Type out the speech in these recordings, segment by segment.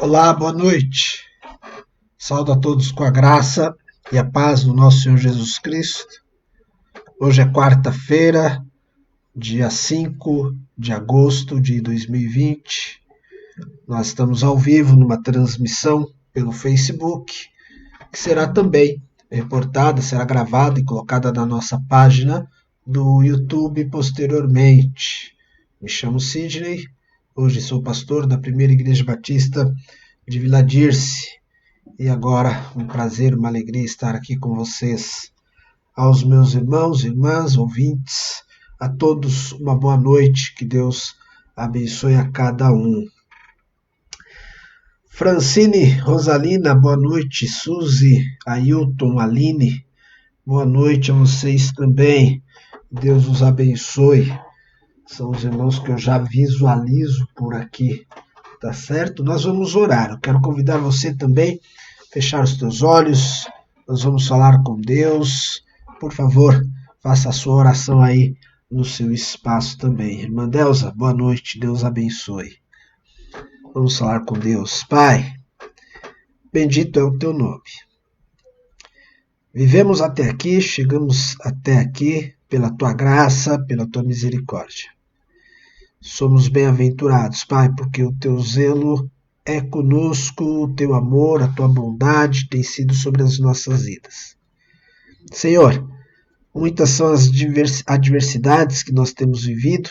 Olá, boa noite. Saúdo a todos com a graça e a paz do nosso Senhor Jesus Cristo. Hoje é quarta-feira, dia 5 de agosto de 2020. Nós estamos ao vivo numa transmissão pelo Facebook, que será também reportada, será gravada e colocada na nossa página do YouTube posteriormente. Me chamo Sidney, hoje sou pastor da Primeira Igreja Batista de Vila Dirce. E agora, um prazer, uma alegria estar aqui com vocês. Aos meus irmãos, irmãs, ouvintes, a todos uma boa noite, que Deus abençoe a cada um. Francine, Rosalina, boa noite. Suzy, Ailton, Aline, boa noite a vocês também. Deus os abençoe. São os irmãos que eu já visualizo por aqui, tá certo? Nós vamos orar. Eu quero convidar você também a fechar os teus olhos. Nós vamos falar com Deus. Por favor, faça a sua oração aí no seu espaço também. Irmã Delza, boa noite. Deus abençoe. Vamos falar com Deus. Pai, bendito é o teu nome. Vivemos até aqui, chegamos até aqui pela tua graça, pela tua misericórdia. Somos bem-aventurados, Pai, porque o teu zelo é conosco, o teu amor, a tua bondade tem sido sobre as nossas vidas. Senhor, muitas são as adversidades que nós temos vivido,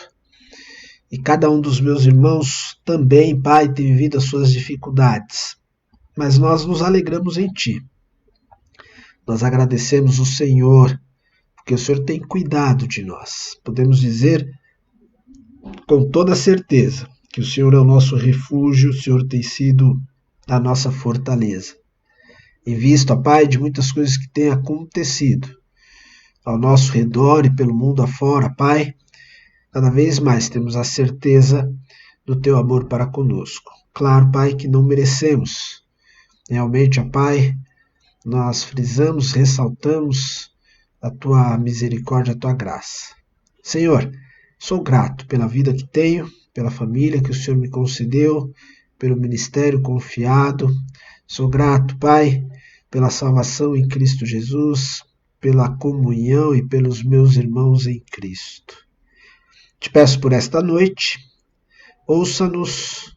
e cada um dos meus irmãos também, Pai, tem vivido as suas dificuldades. Mas nós nos alegramos em Ti. Nós agradecemos o Senhor, porque o Senhor tem cuidado de nós. Podemos dizer com toda certeza que o Senhor é o nosso refúgio, o Senhor tem sido a nossa fortaleza. Em vista, Pai, de muitas coisas que têm acontecido ao nosso redor e pelo mundo afora, Pai, cada vez mais temos a certeza do Teu amor para conosco. Claro, Pai, que não merecemos. Realmente, Pai, nós frisamos, ressaltamos a Tua misericórdia, a Tua graça. Senhor, sou grato pela vida que tenho, pela família que o Senhor me concedeu, pelo ministério confiado. Sou grato, Pai, pela salvação em Cristo Jesus, pela comunhão e pelos meus irmãos em Cristo. Te peço por esta noite, ouça-nos,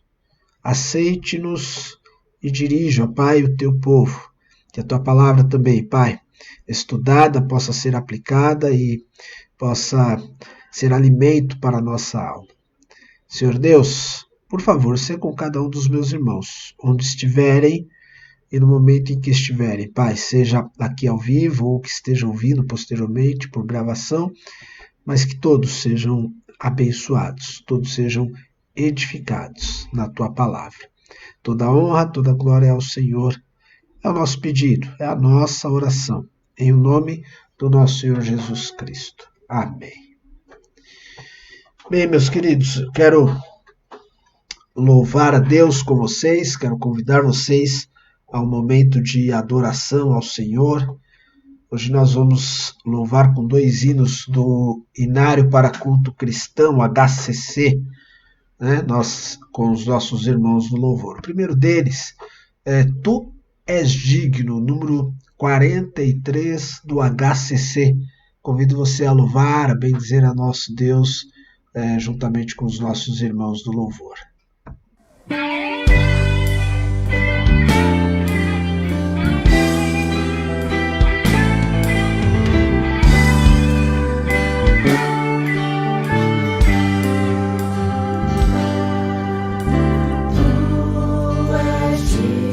aceite-nos e dirija, Pai, o teu povo. Que a tua palavra também, Pai, estudada, possa ser aplicada e possa ser alimento para a nossa alma. Senhor Deus, por favor, seja com cada um dos meus irmãos, onde estiverem e no momento em que estiverem, Pai, seja aqui ao vivo ou que esteja ouvindo posteriormente por gravação, mas que todos sejam abençoados, todos sejam edificados na tua palavra. Toda honra, toda glória é ao Senhor. É o nosso pedido, é a nossa oração, em nome do nosso Senhor Jesus Cristo. Amém. Bem, meus queridos, quero louvar a Deus com vocês, quero convidar vocês a um momento de adoração ao Senhor. Hoje nós vamos louvar com 2 hinos do Inário para Culto Cristão, HCC, né? Nós com os nossos irmãos do louvor. O primeiro deles é Tu És Digno, número 43 do HCC. Convido você a louvar, a bendizer a nosso Deus, juntamente com os nossos irmãos do louvor. Senhor.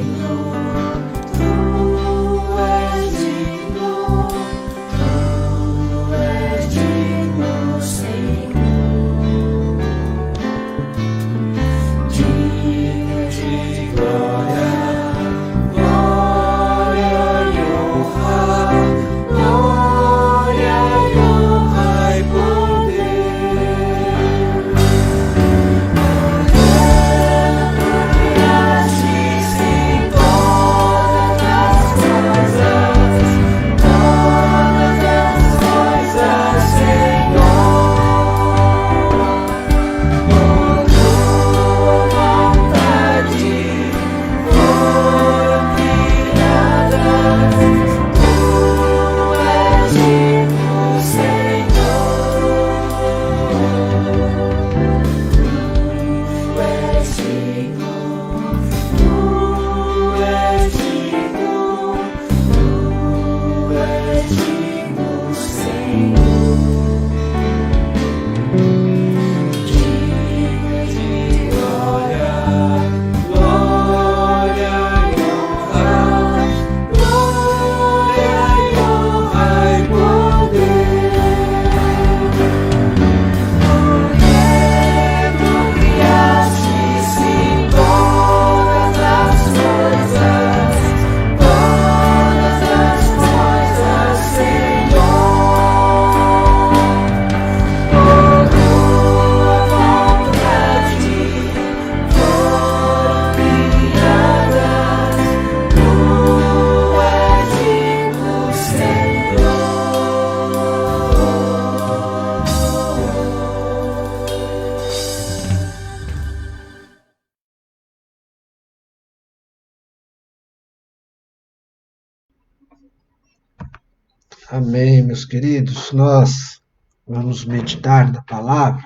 Amém, meus queridos. Nós vamos meditar na palavra,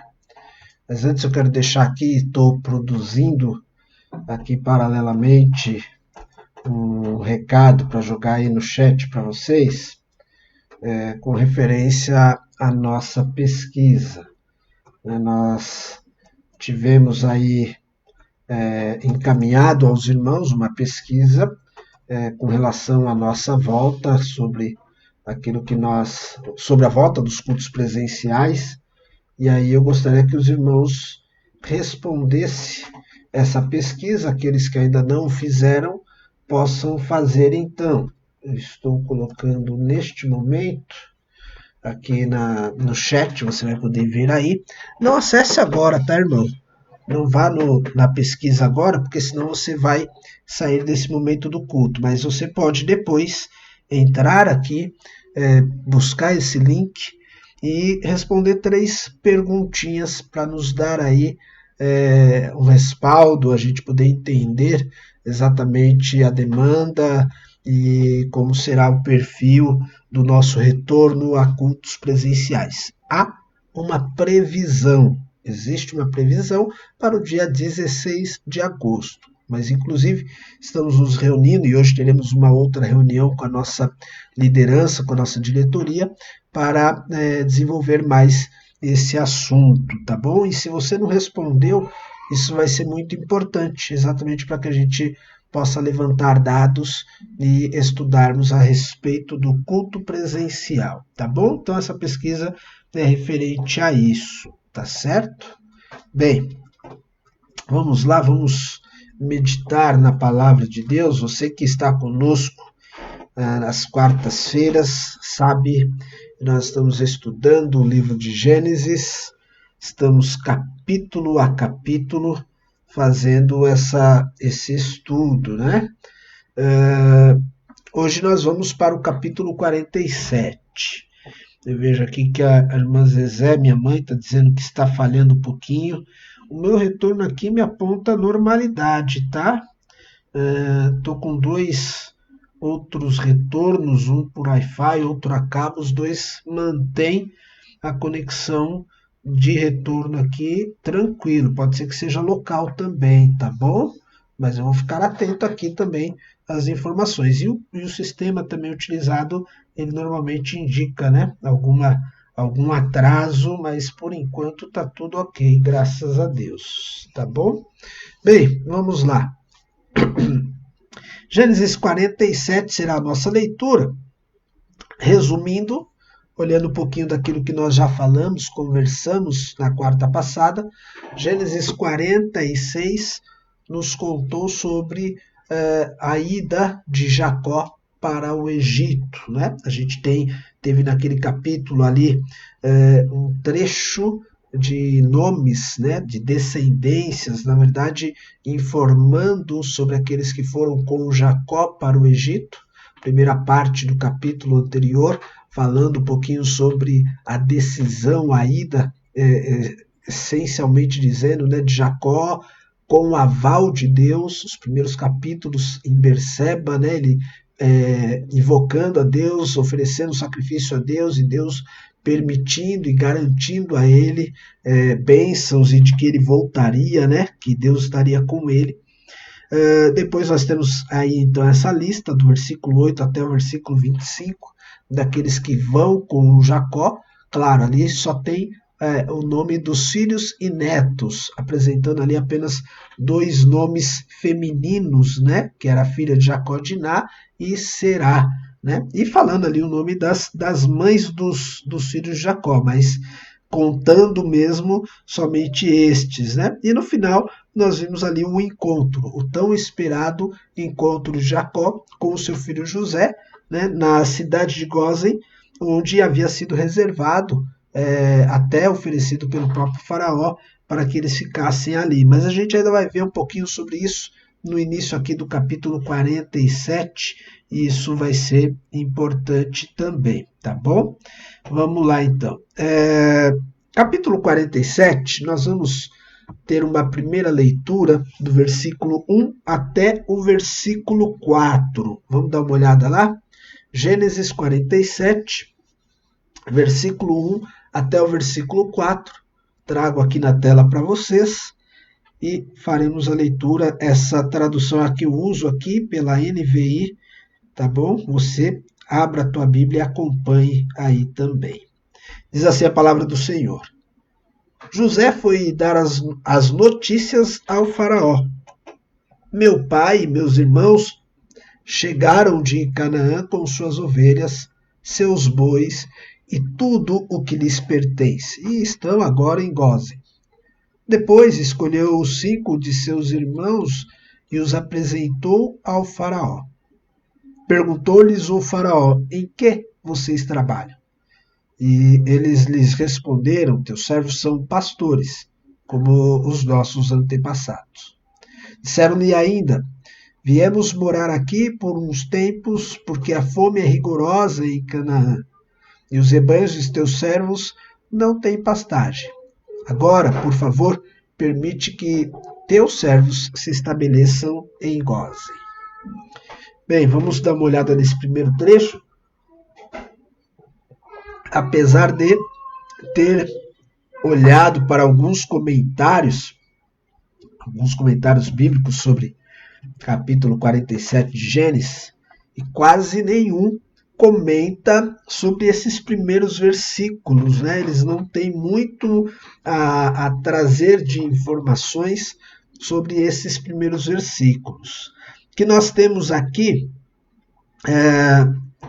mas antes eu quero deixar aqui, estou produzindo aqui paralelamente um recado para jogar aí no chat para vocês, com referência à nossa pesquisa. Nós tivemos aí encaminhado aos irmãos uma pesquisa com relação à nossa volta sobre sobre a volta dos cultos presenciais, e aí eu gostaria que os irmãos respondessem essa pesquisa, aqueles que ainda não fizeram, possam fazer então. Eu estou colocando neste momento aqui no chat, você vai poder ver aí. Não acesse agora, tá, irmão? Não vá na pesquisa agora, porque senão você vai sair desse momento do culto. Mas você pode depois entrar aqui, buscar esse link e responder 3 perguntinhas para nos dar aí um respaldo, a gente poder entender exatamente a demanda e como será o perfil do nosso retorno a cultos presenciais. Há uma previsão. Existe uma previsão para o dia 16 de agosto, mas inclusive estamos nos reunindo e hoje teremos uma outra reunião com a nossa liderança, com a nossa diretoria, para desenvolver mais esse assunto, tá bom? E se você não respondeu, isso vai ser muito importante, exatamente para que a gente possa levantar dados e estudarmos a respeito do culto presencial, tá bom? Então essa pesquisa é referente a isso. Tá certo? Bem, vamos lá, vamos meditar na palavra de Deus. Você que está conosco nas quartas-feiras, sabe, nós estamos estudando o livro de Gênesis, estamos capítulo a capítulo fazendo esse estudo, né? Hoje nós vamos para o capítulo 47. Eu vejo aqui que a irmã Zezé, minha mãe, está dizendo que está falhando um pouquinho. O meu retorno aqui me aponta normalidade, tá? Estou com 2 outros retornos, um por Wi-Fi, outro a cabo. Os 2 mantêm a conexão de retorno aqui tranquilo. Pode ser que seja local também, tá bom? Mas eu vou ficar atento aqui também às informações. E o sistema também utilizado, ele normalmente indica, né, algum atraso, mas por enquanto está tudo ok, graças a Deus, tá bom? Bem, vamos lá. Gênesis 47 será a nossa leitura. Resumindo, olhando um pouquinho daquilo que nós já falamos, conversamos na quarta passada, Gênesis 46 nos contou sobre a ida de Jacó para o Egito, né? A gente teve naquele capítulo ali um trecho de nomes, né, de descendências, na verdade, informando sobre aqueles que foram com Jacó para o Egito. Primeira parte do capítulo anterior, falando um pouquinho sobre a decisão, a ida, essencialmente dizendo, né, de Jacó, com o aval de Deus, os primeiros capítulos em Berseba, né, ele invocando a Deus, oferecendo sacrifício a Deus, e Deus permitindo e garantindo a ele bênçãos e de que ele voltaria, né, que Deus estaria com ele. Depois nós temos aí então essa lista do versículo 8 até o versículo 25, daqueles que vão com Jacó. Claro, ali só tem o nome dos filhos e netos, apresentando ali apenas 2 nomes femininos, né? Que era a filha de Jacó, Diná, e Será, né? E falando ali o nome das mães dos filhos de Jacó, mas contando mesmo somente estes, né? E no final nós vimos ali o encontro, o tão esperado encontro de Jacó com o seu filho José, né? Na cidade de Gósen, onde havia sido reservado até oferecido pelo próprio faraó para que eles ficassem ali. Mas a gente ainda vai ver um pouquinho sobre isso no início aqui do capítulo 47, e isso vai ser importante também, tá bom? Vamos lá então. Capítulo 47, nós vamos ter uma primeira leitura do versículo 1 até o versículo 4. Vamos dar uma olhada lá? Gênesis 47, versículo 1 até o versículo 4. Trago aqui na tela para vocês e faremos a leitura. Essa tradução aqui eu uso aqui pela NVI, tá bom? Você abra a tua Bíblia e acompanhe aí também. Diz assim a palavra do Senhor. José foi dar as notícias ao faraó. Meu pai e meus irmãos chegaram de Canaã com suas ovelhas, seus bois e tudo o que lhes pertence, e estão agora em Gósen. Depois escolheu os 5 de seus irmãos e os apresentou ao faraó. Perguntou-lhes o faraó, em que vocês trabalham? E eles lhes responderam, teus servos são pastores, como os nossos antepassados. Disseram-lhe ainda, viemos morar aqui por uns tempos, porque a fome é rigorosa em Canaã, e os rebanhos de teus servos não têm pastagem. Agora, por favor, permite que teus servos se estabeleçam em Gósen. Bem, vamos dar uma olhada nesse primeiro trecho. Apesar de ter olhado para alguns comentários bíblicos sobre capítulo 47 de Gênesis, e quase nenhum comenta sobre esses primeiros versículos, né? Eles não têm muito a trazer de informações sobre esses primeiros versículos. O que nós temos aqui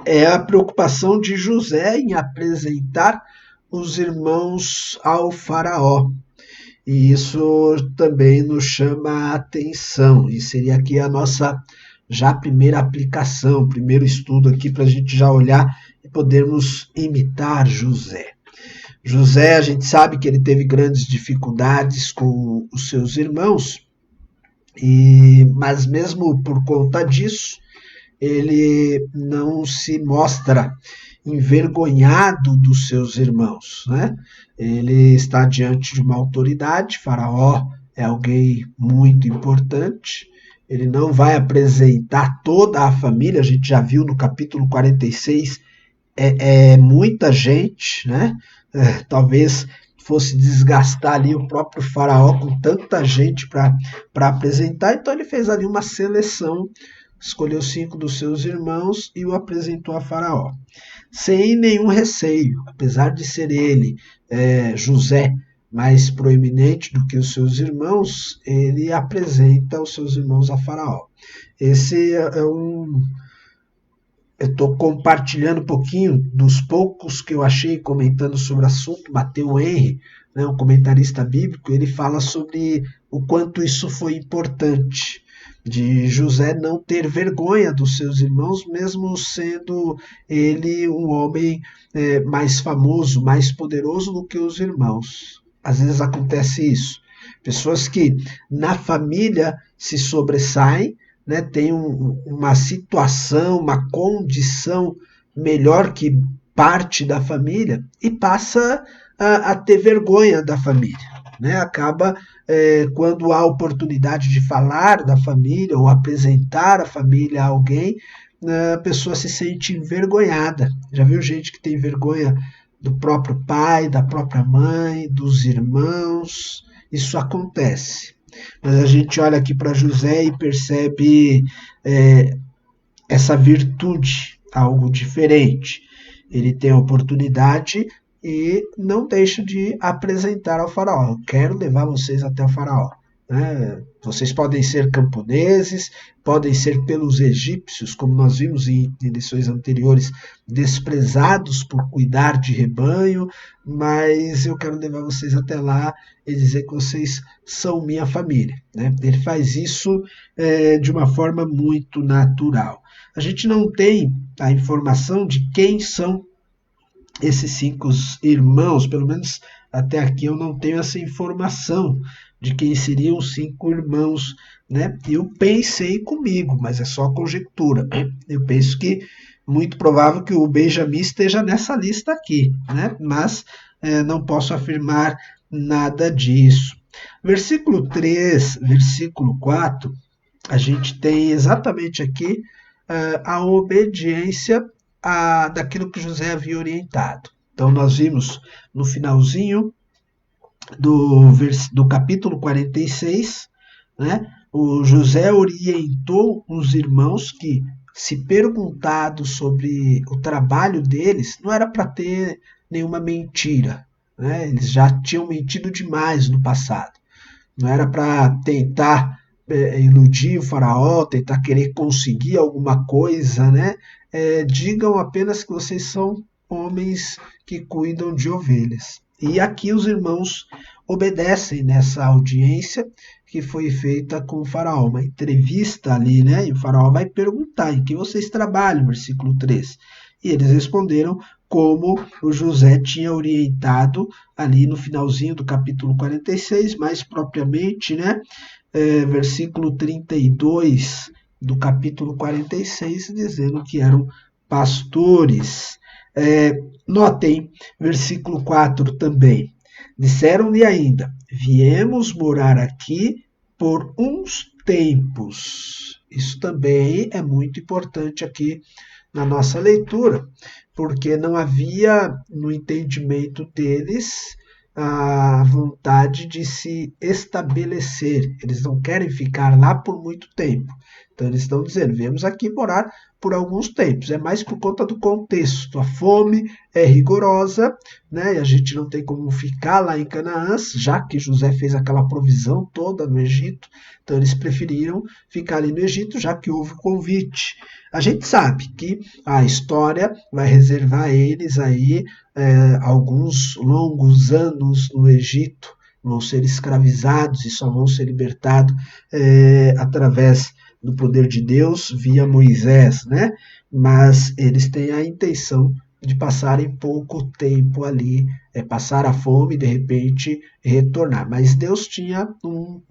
é a preocupação de José em apresentar os irmãos ao faraó. E isso também nos chama a atenção, e seria aqui a nossa já primeira aplicação, primeiro estudo aqui para a gente já olhar e podermos imitar José. José, a gente sabe que ele teve grandes dificuldades com os seus irmãos, mas mesmo por conta disso, ele não se mostra envergonhado dos seus irmãos, né? Ele está diante de uma autoridade, Faraó é alguém muito importante, ele não vai apresentar toda a família, a gente já viu no capítulo 46, é muita gente, né? Talvez fosse desgastar ali o próprio Faraó com tanta gente para apresentar, então ele fez ali uma seleção, escolheu 5 dos seus irmãos e o apresentou a Faraó. Sem nenhum receio, apesar de ser ele, José, mais proeminente do que os seus irmãos, ele apresenta os seus irmãos a Faraó. Esse eu estou compartilhando um pouquinho dos poucos que eu achei comentando sobre o assunto. Matthew Henry, né, um comentarista bíblico, ele fala sobre o quanto isso foi importante, de José não ter vergonha dos seus irmãos, mesmo sendo ele um homem mais famoso, mais poderoso do que os irmãos. Às vezes acontece isso. Pessoas que na família se sobressaem, né, têm uma situação, uma condição melhor que parte da família e passa a ter vergonha da família. Né? Acaba, quando há oportunidade de falar da família ou apresentar a família a alguém, a pessoa se sente envergonhada. Já viu gente que tem vergonha do próprio pai, da própria mãe, dos irmãos? Isso acontece. Mas a gente olha aqui para José e percebe essa virtude, algo diferente. Ele tem a oportunidade e não deixa de apresentar ao faraó. Eu quero levar vocês até o faraó. Né? Vocês podem ser camponeses, podem ser pelos egípcios, como nós vimos em lições anteriores, desprezados por cuidar de rebanho, mas eu quero levar vocês até lá e dizer que vocês são minha família. Né? Ele faz isso de uma forma muito natural. A gente não tem a informação de quem são esses 5 irmãos, pelo menos até aqui eu não tenho essa informação de quem seriam os 5 irmãos, né? Eu pensei comigo, mas é só conjectura. Eu penso que muito provável que o Benjamim esteja nessa lista aqui, né? Mas não posso afirmar nada disso. Versículo 3, versículo 4, a gente tem exatamente aqui a obediência daquilo que José havia orientado. Então nós vimos no finalzinho do capítulo 46, né, o José orientou os irmãos que, se perguntado sobre o trabalho deles, não era para ter nenhuma mentira. Né? Eles já tinham mentido demais no passado. Não era para tentar iludir o faraó, tentar querer conseguir alguma coisa, né? Digam apenas que vocês são homens que cuidam de ovelhas. E aqui os irmãos obedecem nessa audiência que foi feita com o faraó, uma entrevista ali, né? E o faraó vai perguntar em que vocês trabalham, versículo 3. E eles responderam como o José tinha orientado ali no finalzinho do capítulo 46, mais propriamente, né? Versículo 32 do capítulo 46, dizendo que eram pastores. Notem, versículo 4 também. Disseram-lhe ainda: viemos morar aqui por uns tempos. Isso também é muito importante aqui na nossa leitura, porque não havia no entendimento deles a vontade de se estabelecer. Eles não querem ficar lá por muito tempo. Então eles estão dizendo, viemos aqui morar por alguns tempos. É mais por conta do contexto. A fome é rigorosa, né? E a gente não tem como ficar lá em Canaã, já que José fez aquela provisão toda no Egito. Então eles preferiram ficar ali no Egito, já que houve o convite. A gente sabe que a história vai reservar a eles aí alguns longos anos no Egito, vão ser escravizados e só vão ser libertados através do poder de Deus via Moisés, né? Mas eles têm a intenção de passarem pouco tempo ali, passar a fome e de repente retornar. Mas Deus tinha um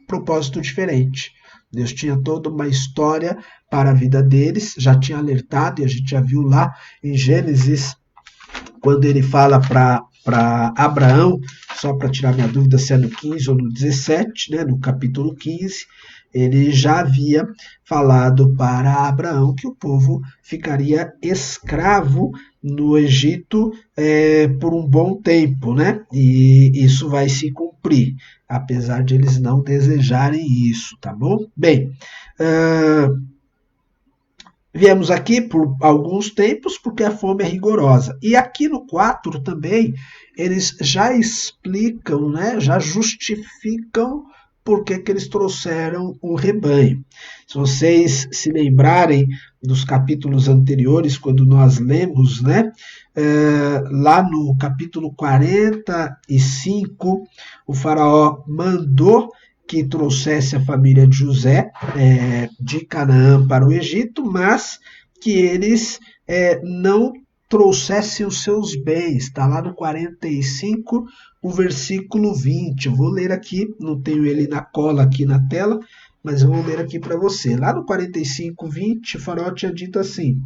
propósito diferente. Deus tinha toda uma história para a vida deles, já tinha alertado, e a gente já viu lá em Gênesis, quando ele fala para Abraão, só para tirar minha dúvida se é no 15 ou no 17, né, no capítulo 15, ele já havia falado para Abraão que o povo ficaria escravo no Egito por um bom tempo, né? E isso vai se cumprir, apesar de eles não desejarem isso, tá bom? Bem, viemos aqui por alguns tempos porque a fome é rigorosa. E aqui no 4 também, eles já explicam, né, já justificam por que eles trouxeram o rebanho. Se vocês se lembrarem dos capítulos anteriores, quando nós lemos, né, lá no capítulo 45, o faraó mandou que trouxesse a família de José de Canaã para o Egito, mas que eles não trouxessem os seus bens. Está lá no 45, o versículo 20. Eu vou ler aqui, não tenho ele na cola aqui na tela, mas eu vou ler aqui para você. Lá no 45, 20, o faraó tinha dito assim: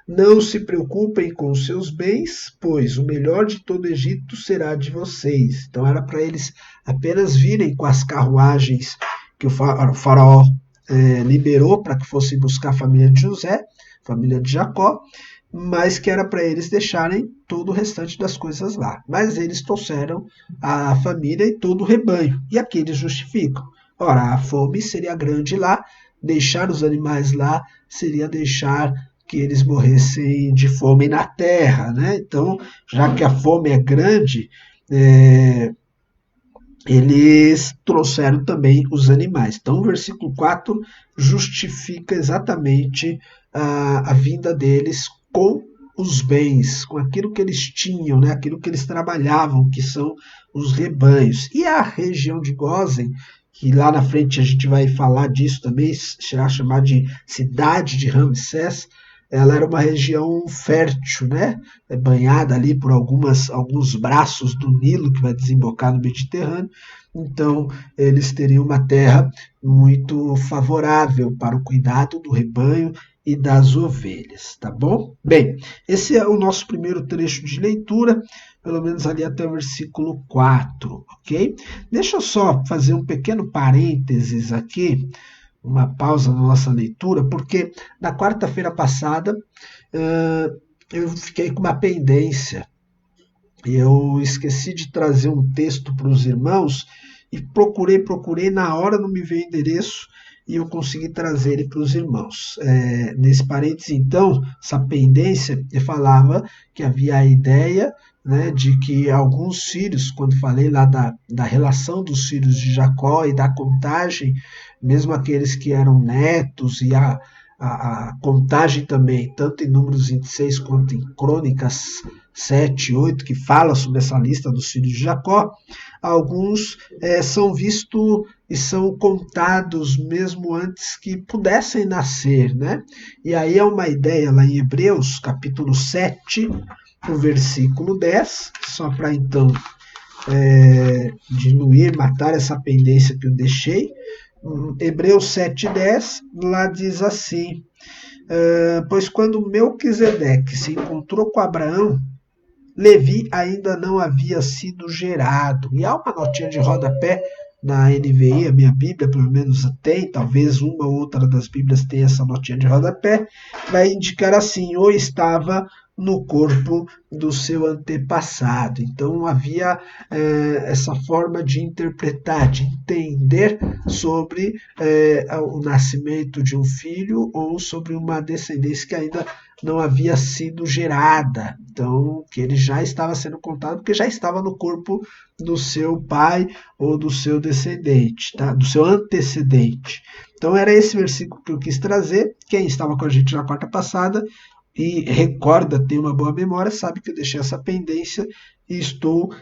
não se preocupem com os seus bens, pois o melhor de todo o Egito será de vocês. Então era para eles apenas virem com as carruagens que o faraó liberou para que fossem buscar a família de José, família de Jacó, mas que era para eles deixarem todo o restante das coisas lá. Mas eles trouxeram a família e todo o rebanho. E aqui eles justificam. Ora, a fome seria grande lá, deixar os animais lá seria deixar que eles morressem de fome na terra, né? Então, já que a fome é grande, eles trouxeram também os animais. Então, o versículo 4 justifica exatamente a vinda deles com os bens, com aquilo que eles tinham, né? Aquilo que eles trabalhavam, que são os rebanhos. E a região de Gósen, que lá na frente a gente vai falar disso também, será chamada de cidade de Ramsés, ela era uma região fértil, né? Banhada ali por alguns braços do Nilo que vai desembocar no Mediterrâneo. Então, eles teriam uma terra muito favorável para o cuidado do rebanho e das ovelhas, tá bom? Bem, esse é o nosso primeiro trecho de leitura, pelo menos ali até o versículo 4, ok? Deixa eu só fazer um pequeno parênteses aqui, uma pausa na nossa leitura, porque na quarta-feira passada eu fiquei com uma pendência e eu esqueci de trazer um texto para os irmãos e procurei, na hora não me veio o endereço e eu consegui trazer ele para os irmãos. Nesse parênteses, então, essa pendência, eu falava que havia a ideia, né, de que alguns filhos, quando falei lá da relação dos filhos de Jacó e da contagem, mesmo aqueles que eram netos e a contagem também, tanto em Números 26 quanto em Crônicas 7, 8, que fala sobre essa lista dos filhos de Jacó, alguns são vistos e são contados mesmo antes que pudessem nascer, né? E aí é uma ideia lá em Hebreus, capítulo 7, o versículo 10, só para então diluir, matar essa pendência que eu deixei. Hebreus 7,10, lá diz assim: pois quando Melquisedeque se encontrou com Abraão, Levi ainda não havia sido gerado. E há uma notinha de rodapé na NVI, a minha Bíblia pelo menos tem, talvez uma ou outra das Bíblias tenha essa notinha de rodapé, vai indicar assim: ou estava no corpo do seu antepassado. Então havia essa forma de interpretar, de entender sobre o nascimento de um filho ou sobre uma descendência que ainda não havia sido gerada. Então, que ele já estava sendo contado porque já estava no corpo do seu pai ou do seu descendente, tá? Do seu antecedente. Então era esse versículo que eu quis trazer. Quem estava com a gente na quarta passada e recorda, tem uma boa memória, sabe que eu deixei essa pendência e estou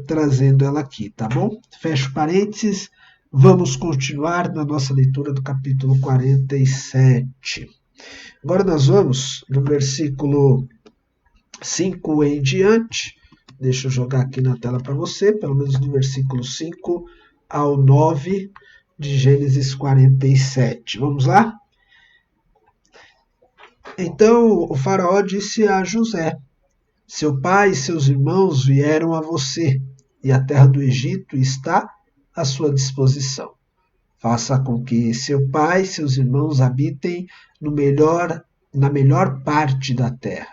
trazendo ela aqui, tá bom? Fecho parênteses, vamos continuar na nossa leitura do capítulo 47. Agora nós vamos no versículo 5 em diante. Deixa eu jogar aqui na tela para você, pelo menos do versículo 5 ao 9 de Gênesis 47. Vamos lá? Então o faraó disse a José: seu pai e seus irmãos vieram a você, e a terra do Egito está à sua disposição. Faça com que seu pai e seus irmãos habitem na melhor parte da terra.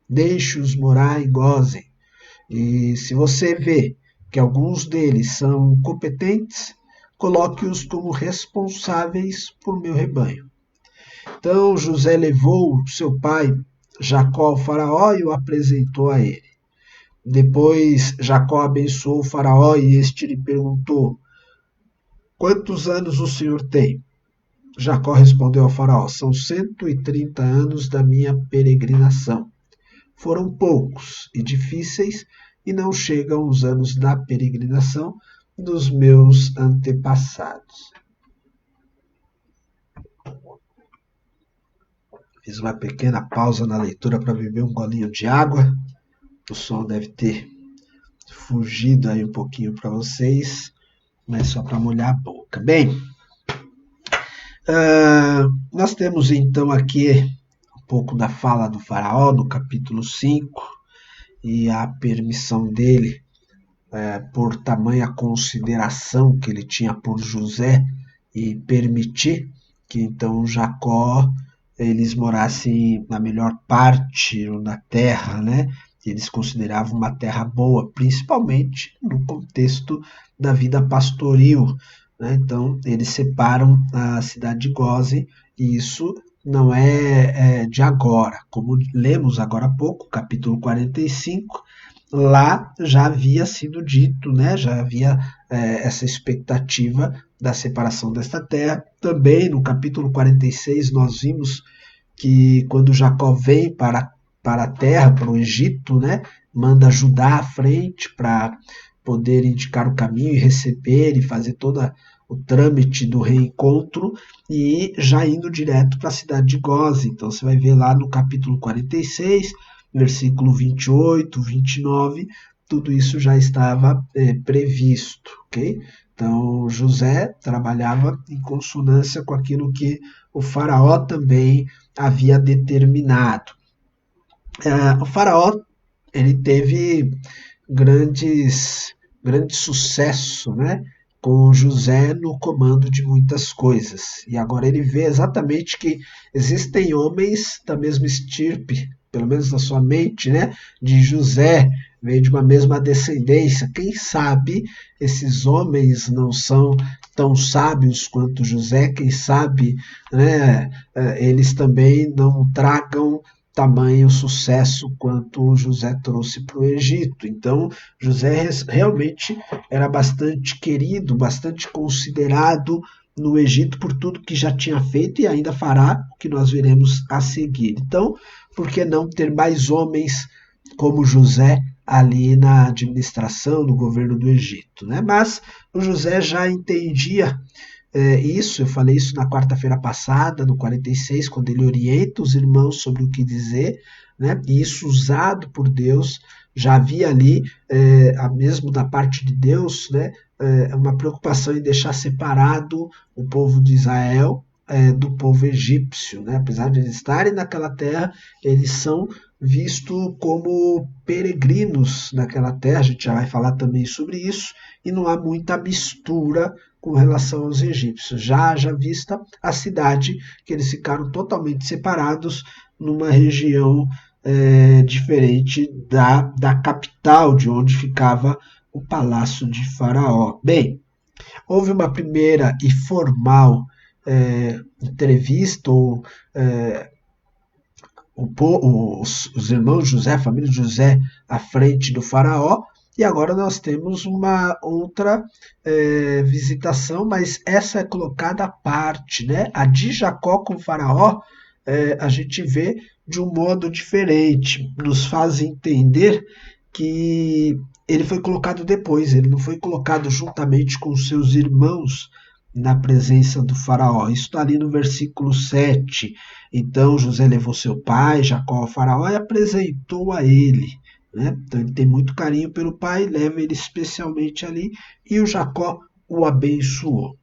Deixe-os morar e gozem. E se você vê que alguns deles são competentes, coloque-os como responsáveis por meu rebanho. Então José levou seu pai Jacó ao faraó e o apresentou a ele. Depois Jacó abençoou o faraó e este lhe perguntou: quantos anos o senhor tem? Jacó respondeu ao faraó: são 130 anos da minha peregrinação. Foram poucos e difíceis, e não chegam os anos da peregrinação dos meus antepassados. Fiz uma pequena pausa na leitura para beber um golinho de água. O som deve ter fugido aí um pouquinho para vocês, mas só para molhar a boca. Bem, nós temos então aqui um pouco da fala do faraó no capítulo 5 e a permissão dele por tamanha consideração que ele tinha por José e permitir que então Jacó eles morassem na melhor parte da terra, né? Eles consideravam uma terra boa, principalmente no contexto da vida pastoril, né? Então eles separam a cidade de Gósen e isso não é de agora, como lemos agora há pouco, capítulo 45, lá já havia sido dito, né? Já havia essa expectativa da separação desta terra. Também no capítulo 46 nós vimos que quando Jacó vem para a terra, para o Egito, né? Manda Judá à frente para poder indicar o caminho e receber e fazer todo o trâmite do reencontro e já indo direto para a cidade de Gósen. Então você vai ver lá no capítulo 46, versículo 28, 29, tudo isso já estava previsto, ok? Então José trabalhava em consonância com aquilo que o faraó também havia determinado. O faraó ele teve grande sucesso, né, com José no comando de muitas coisas. E agora ele vê exatamente que existem homens da mesma estirpe, pelo menos na sua mente, né, de José, veio de uma mesma descendência. Quem sabe esses homens não são tão sábios quanto José, quem sabe, né, eles também não tragam tamanho sucesso quanto José trouxe para o Egito. Então, José realmente era bastante querido, bastante considerado no Egito por tudo que já tinha feito e ainda fará, que nós veremos a seguir. Então, por que não ter mais homens como José ali na administração, no governo do Egito, né? Mas o José já entendia isso, eu falei isso na quarta-feira passada, no 46, quando ele orienta os irmãos sobre o que dizer, né? E isso usado por Deus, já havia ali, mesmo da parte de Deus, né? Uma preocupação em deixar separado o povo de Israel do povo egípcio, né? Apesar de eles estarem naquela terra, eles são vistos como peregrinos naquela terra, a gente já vai falar também sobre isso, e não há muita mistura com relação aos egípcios. Já haja vista a cidade, que eles ficaram totalmente separados numa região diferente da capital, de onde ficava o palácio de Faraó. Bem, houve uma primeira e formal entrevista, ou os irmãos José, a família de José, à frente do Faraó, e agora nós temos uma outra visitação, mas essa é colocada à parte, né? A de Jacó com o Faraó, a gente vê de um modo diferente, nos faz entender que ele foi colocado depois, ele não foi colocado juntamente com seus irmãos na presença do Faraó. Isso está ali no versículo 7. Então José levou seu pai, Jacó, ao Faraó e apresentou a ele. Né? Então ele tem muito carinho pelo pai, leva ele especialmente ali, e o Jacó o abençoou.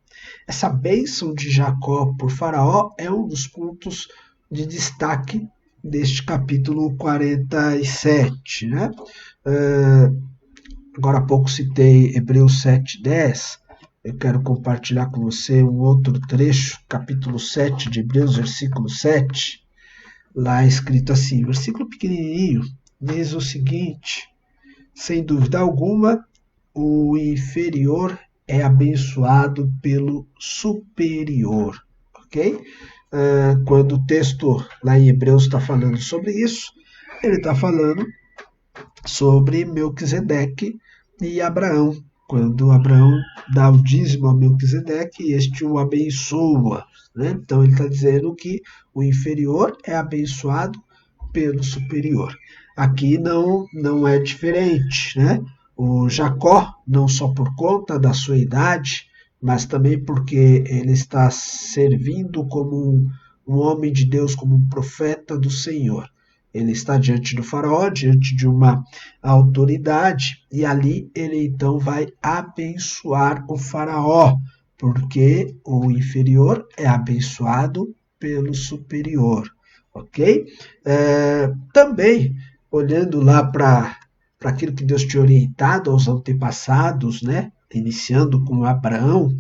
Essa bênção de Jacó por Faraó é um dos pontos de destaque deste capítulo 47. Né? Agora há pouco citei Hebreus 7:10, eu quero compartilhar com você um outro trecho, capítulo 7 de Hebreus, versículo 7, lá escrito assim, versículo pequenininho, diz o seguinte: sem dúvida alguma, o inferior é abençoado pelo superior, ok? Quando o texto lá em Hebreus está falando sobre isso, ele está falando sobre Melquisedeque e Abraão. Quando Abraão dá o dízimo a Melquisedeque, este o abençoa. Né? Então ele está dizendo que o inferior é abençoado pelo superior. Aqui não é diferente. Né? O Jacó, não só por conta da sua idade, mas também porque ele está servindo como um homem de Deus, como um profeta do Senhor. Ele está diante do faraó, diante de uma autoridade, e ali ele então vai abençoar o faraó, porque o inferior é abençoado pelo superior, ok? Também, olhando lá para aquilo que Deus tinha orientado aos antepassados, né? Iniciando com Abraão,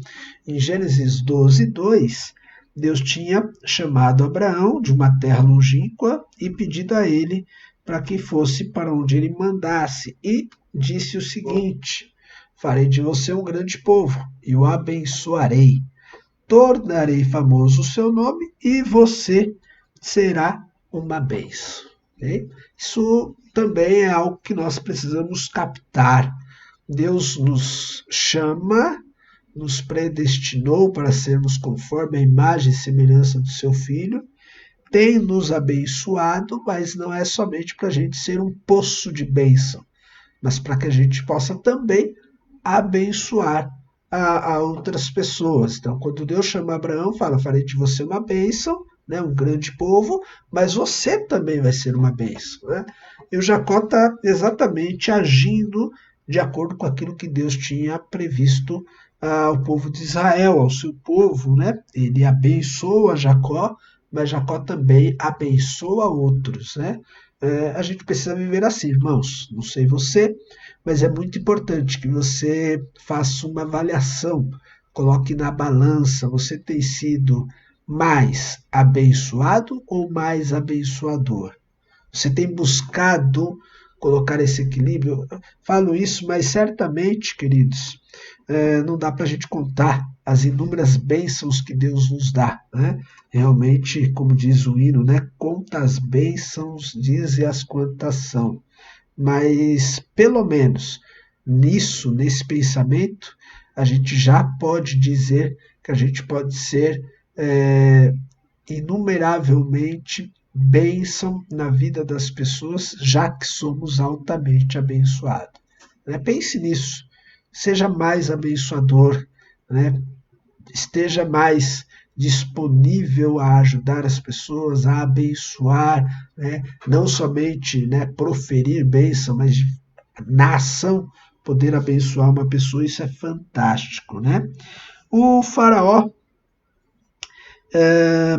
em Gênesis 12:2, Deus tinha chamado Abraão de uma terra longínqua e pedido a ele para que fosse para onde ele mandasse. E disse o seguinte: farei de você um grande povo e o abençoarei. Tornarei famoso o seu nome e você será uma bênção. Okay? Isso também é algo que nós precisamos captar. Deus nos chama, nos predestinou para sermos conforme a imagem e semelhança do seu Filho, tem nos abençoado, mas não é somente para a gente ser um poço de bênção, mas para que a gente possa também abençoar a outras pessoas. Então, quando Deus chama Abraão, fala, farei de você uma bênção, né, um grande povo, mas você também vai ser uma bênção. Né? E o Jacó está exatamente agindo de acordo com aquilo que Deus tinha previsto ao povo de Israel, ao seu povo. Né? Ele abençoa Jacó, mas Jacó também abençoa outros. Né? A gente precisa viver assim, irmãos. Não sei você, mas é muito importante que você faça uma avaliação, coloque na balança, você tem sido mais abençoado ou mais abençoador? Você tem buscado colocar esse equilíbrio? Eu falo isso, mas certamente, queridos, não dá para a gente contar as inúmeras bênçãos que Deus nos dá, né? Realmente, como diz o hino, né? Quantas bênçãos, dize-as quantas são. Mas, pelo menos, nesse pensamento, a gente já pode dizer que a gente pode ser inumeravelmente bênção na vida das pessoas, já que somos altamente abençoados. Né? Pense nisso, seja mais abençoador, né? Esteja mais disponível a ajudar as pessoas, a abençoar, né? Não somente, né, proferir bênção, mas na ação poder abençoar uma pessoa, isso é fantástico, né? O faraó,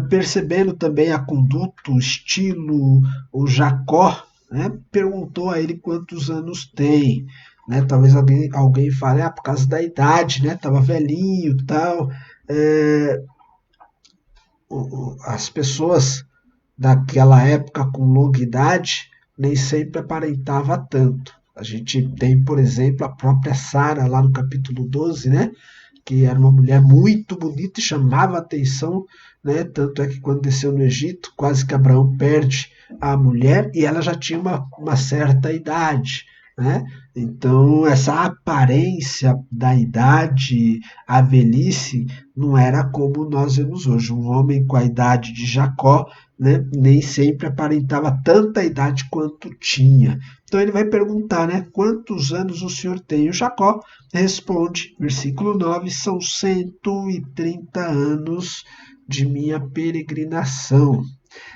percebendo também a conduta, o estilo, o Jacó, né, perguntou a ele quantos anos tem. Né, talvez alguém fale, por causa da idade, né, estava velhinho e tal. As pessoas daquela época com longa idade nem sempre aparentava tanto. A gente tem, por exemplo, a própria Sara, lá no capítulo 12, né? Que era uma mulher muito bonita e chamava a atenção, né? Tanto é que quando desceu no Egito, quase que Abraão perde a mulher e ela já tinha uma certa idade. Né? Então, essa aparência da idade, a velhice, não era como nós vemos hoje. Um homem com a idade de Jacó, né, nem sempre aparentava tanta idade quanto tinha. Então ele vai perguntar, né, quantos anos o senhor tem? O Jacó responde, versículo 9, são 130 anos de minha peregrinação.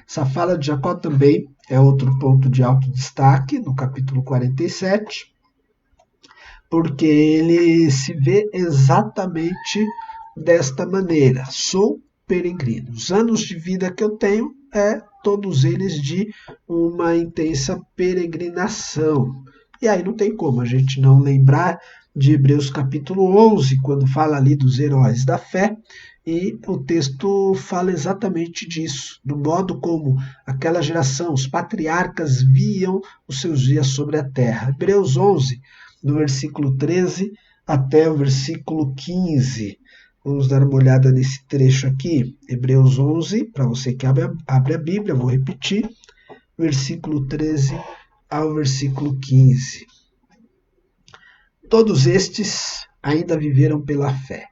Essa fala de Jacó também é outro ponto de alto destaque no capítulo 47, porque ele se vê exatamente desta maneira: sou peregrino. Os anos de vida que eu tenho todos eles de uma intensa peregrinação. E aí não tem como a gente não lembrar de Hebreus capítulo 11, quando fala ali dos heróis da fé, e o texto fala exatamente disso, do modo como aquela geração, os patriarcas, viam os seus dias sobre a terra. Hebreus 11, do versículo 13 até o versículo 15. Vamos dar uma olhada nesse trecho aqui. Hebreus 11, para você que abre a Bíblia, vou repetir, versículo 13 ao versículo 15. Todos estes ainda viveram pela fé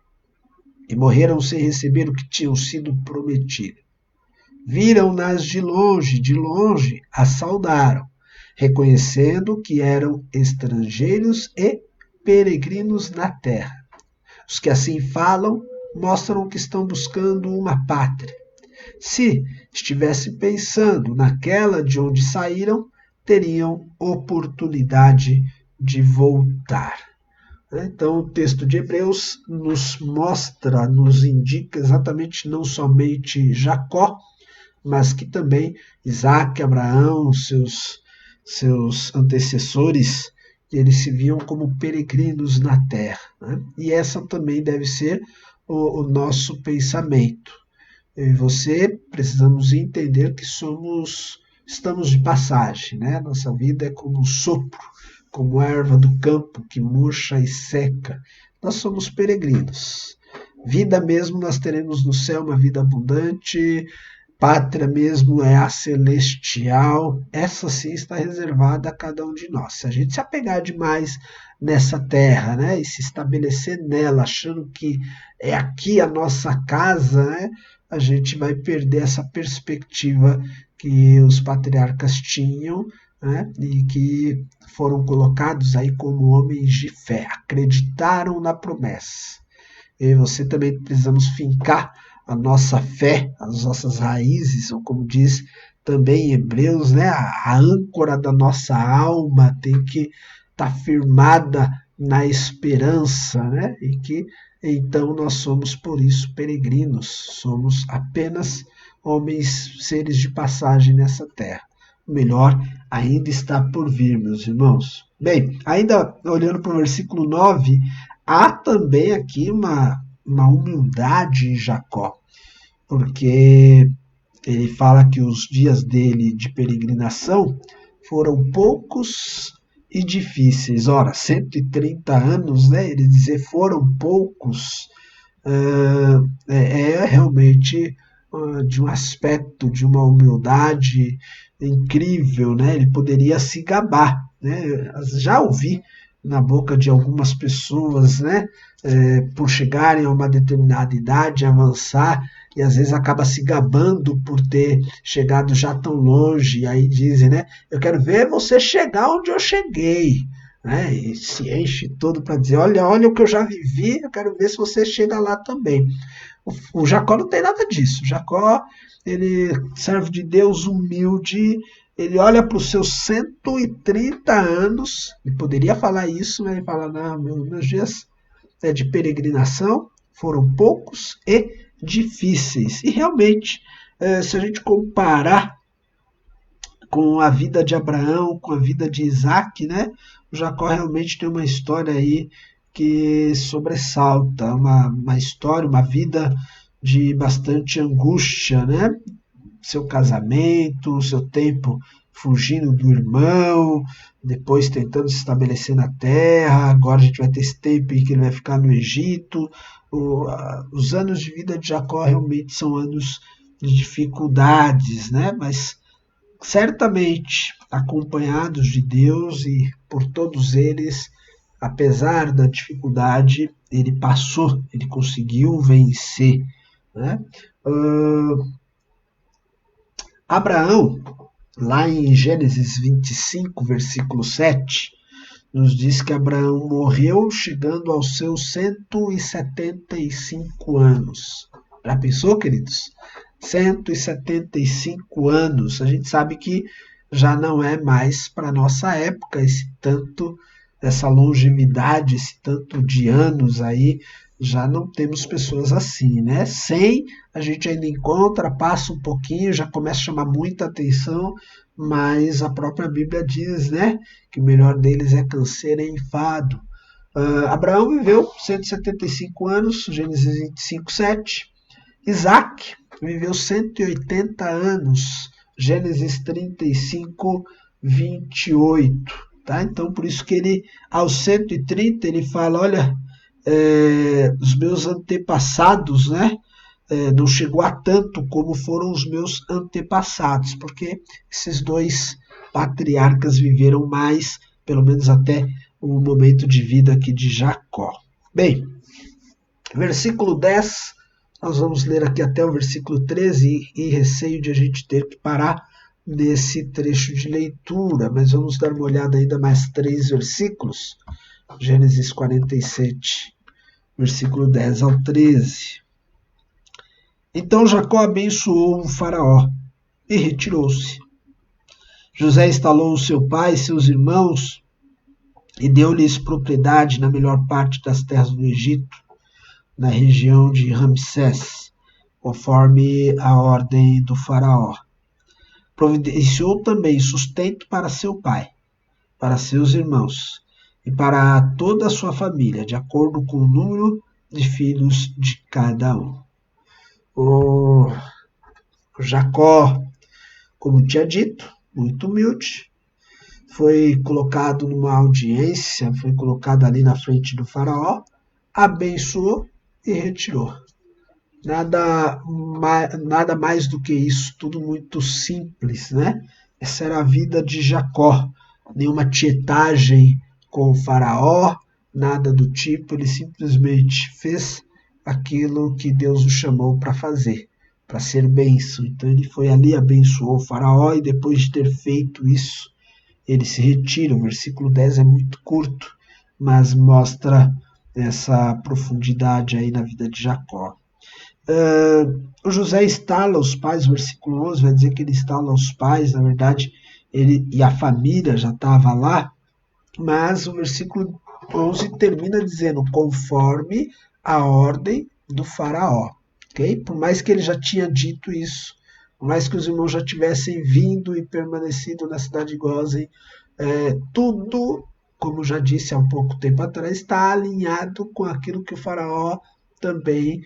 e morreram sem receber o que tinham sido prometido. Viram-nas de longe as saudaram, reconhecendo que eram estrangeiros e peregrinos na terra. Os que assim falam mostram que estão buscando uma pátria. Se estivessem pensando naquela de onde saíram, teriam oportunidade de voltar. Então, o texto de Hebreus nos mostra, nos indica exatamente não somente Jacó, mas que também Isaac, Abraão, seus antecessores, eles se viam como peregrinos na terra. Né? E essa também deve ser o nosso pensamento. Eu e você precisamos entender que estamos de passagem. Né? Nossa vida é como um sopro, como a erva do campo que murcha e seca. Nós somos peregrinos. Vida mesmo nós teremos no céu, uma vida abundante. Pátria mesmo é a celestial. Essa sim está reservada a cada um de nós. Se a gente se apegar demais nessa terra, né, e se estabelecer nela, achando que é aqui a nossa casa, né, a gente vai perder essa perspectiva que os patriarcas tinham, né, e que foram colocados aí como homens de fé, acreditaram na promessa. Eu e você também precisamos fincar a nossa fé, as nossas raízes, ou como diz também em Hebreus, né, a âncora da nossa alma tem que estar firmada na esperança, né, e que então nós somos por isso peregrinos, somos apenas homens, seres de passagem nessa terra. O melhor ainda está por vir, meus irmãos. Bem, ainda olhando para o versículo 9, há também aqui uma humildade em Jacó, porque Ele fala que os dias dele de peregrinação foram poucos e difíceis. Ora, 130 anos, né? Ele dizer foram poucos, é realmente de um aspecto, de uma humildade incrível, né? Ele poderia se gabar, né? Já ouvi na boca de algumas pessoas, né? Por chegarem a uma determinada idade, avançar, e às vezes acaba se gabando por ter chegado já tão longe, e aí dizem, né? Eu quero ver você chegar onde eu cheguei, né? E se enche todo para dizer, olha o que eu já vivi, eu quero ver se você chega lá também. O Jacó não tem nada disso. O Jacó, ele servo de Deus humilde, ele olha para os seus 130 anos, ele poderia falar isso, mas ele fala, não, meus dias de peregrinação foram poucos e difíceis. E realmente, se a gente comparar com a vida de Abraão, com a vida de Isaac, né? O Jacó realmente tem uma história aí que sobressalta, uma história, uma vida de bastante angústia, né? Seu casamento, seu tempo fugindo do irmão, depois tentando se estabelecer na terra, agora a gente vai ter esse tempo em que ele vai ficar no Egito. Os anos de vida de Jacó realmente são anos de dificuldades, né? Mas certamente acompanhados de Deus e por todos eles, apesar da dificuldade, ele passou, ele conseguiu vencer. Né? Abraão, lá em Gênesis 25, versículo 7, nos diz que Abraão morreu chegando aos seus 175 anos. Já pensou, queridos? 175 anos. A gente sabe que já não é mais para nossa época essa longevidade, esse tanto de anos aí, já não temos pessoas assim, né? 100 a gente ainda encontra, passa um pouquinho, já começa a chamar muita atenção, mas a própria Bíblia diz, né, que o melhor deles é canseiro e enfado. Abraão viveu 175 anos, Gênesis 25, 7. Isaac viveu 180 anos, Gênesis 35, 28. Tá? Então, por isso que ele, aos 130, ele fala, olha, os meus antepassados, né, não chegou a tanto como foram os meus antepassados, porque esses dois patriarcas viveram mais, pelo menos até o momento de vida aqui de Jacó. Bem, versículo 10, nós vamos ler aqui até o versículo 13, e receio de a gente ter que parar nesse trecho de leitura, mas vamos dar uma olhada ainda mais 3 versículos. Gênesis 47, versículo 10 ao 13. Então Jacó abençoou o faraó e retirou-se. José instalou o seu pai e seus irmãos e deu-lhes propriedade na melhor parte das terras do Egito, na região de Ramsés, conforme a ordem do faraó. Providenciou também sustento para seu pai, para seus irmãos e para toda a sua família, de acordo com o número de filhos de cada um. O Jacó, como tinha dito, muito humilde, foi colocado numa audiência, foi colocado ali na frente do faraó, abençoou e retirou. Nada mais do que isso, tudo muito simples, né? Essa era a vida de Jacó, nenhuma tietagem com o faraó, nada do tipo, ele simplesmente fez aquilo que Deus o chamou para fazer, para ser bênção. Então ele foi ali, abençoou o faraó e depois de ter feito isso, ele se retira. O versículo 10 é muito curto, mas mostra essa profundidade aí na vida de Jacó. O José instala os pais, o versículo 11 vai dizer que ele instala os pais, na verdade, ele e a família já estava lá, mas o versículo 11 termina dizendo, conforme a ordem do faraó. Okay? Por mais que ele já tinha dito isso, por mais que os irmãos já tivessem vindo e permanecido na cidade de Gósen, tudo, como já disse há um pouco tempo atrás, está alinhado com aquilo que o faraó também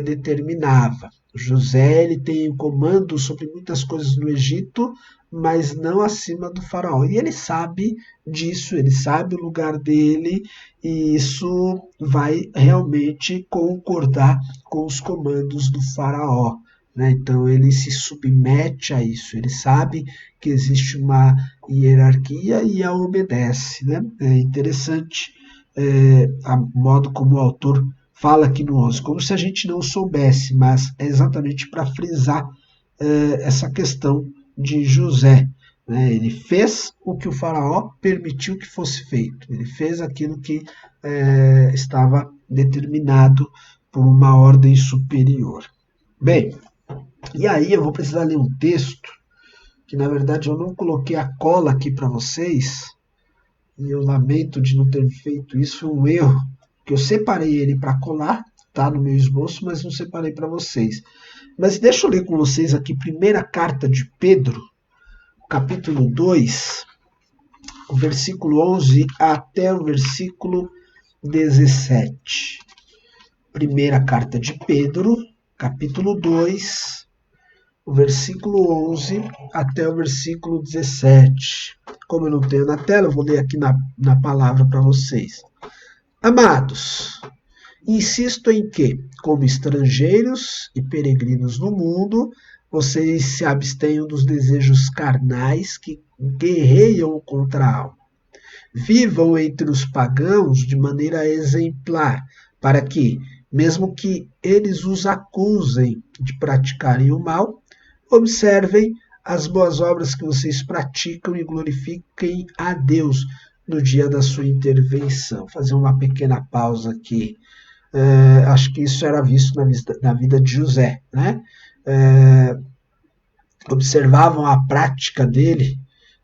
determinava. José ele tem o comando sobre muitas coisas no Egito, mas não acima do faraó. E ele sabe disso, ele sabe o lugar dele, e isso vai realmente concordar com os comandos do faraó. Né? Então ele se submete a isso, ele sabe que existe uma hierarquia e a obedece. Né? É interessante a modo como o autor fala aqui no 11, como se a gente não soubesse, mas é exatamente para frisar essa questão de José. Né? Ele fez o que o faraó permitiu que fosse feito, ele fez aquilo que estava determinado por uma ordem superior. Bem, e aí eu vou precisar ler um texto, que na verdade eu não coloquei a cola aqui para vocês, e eu lamento de não ter feito isso, foi um erro, que eu separei ele para colar, tá no meu esboço, mas não separei para vocês. Mas deixa eu ler com vocês aqui, primeira carta de Pedro, capítulo 2, o versículo 11 até o versículo 17. Primeira carta de Pedro, capítulo 2, o versículo 11 até o versículo 17. Como eu não tenho na tela, eu vou ler aqui na palavra para vocês. Amados, insisto em que, como estrangeiros e peregrinos no mundo, vocês se abstenham dos desejos carnais que guerreiam contra a alma. Vivam entre os pagãos de maneira exemplar, para que, mesmo que eles os acusem de praticarem o mal, observem as boas obras que vocês praticam e glorifiquem a Deus no dia da sua intervenção. Vou fazer uma pequena pausa aqui. Acho que isso era visto na vida de José. Né? Observavam a prática dele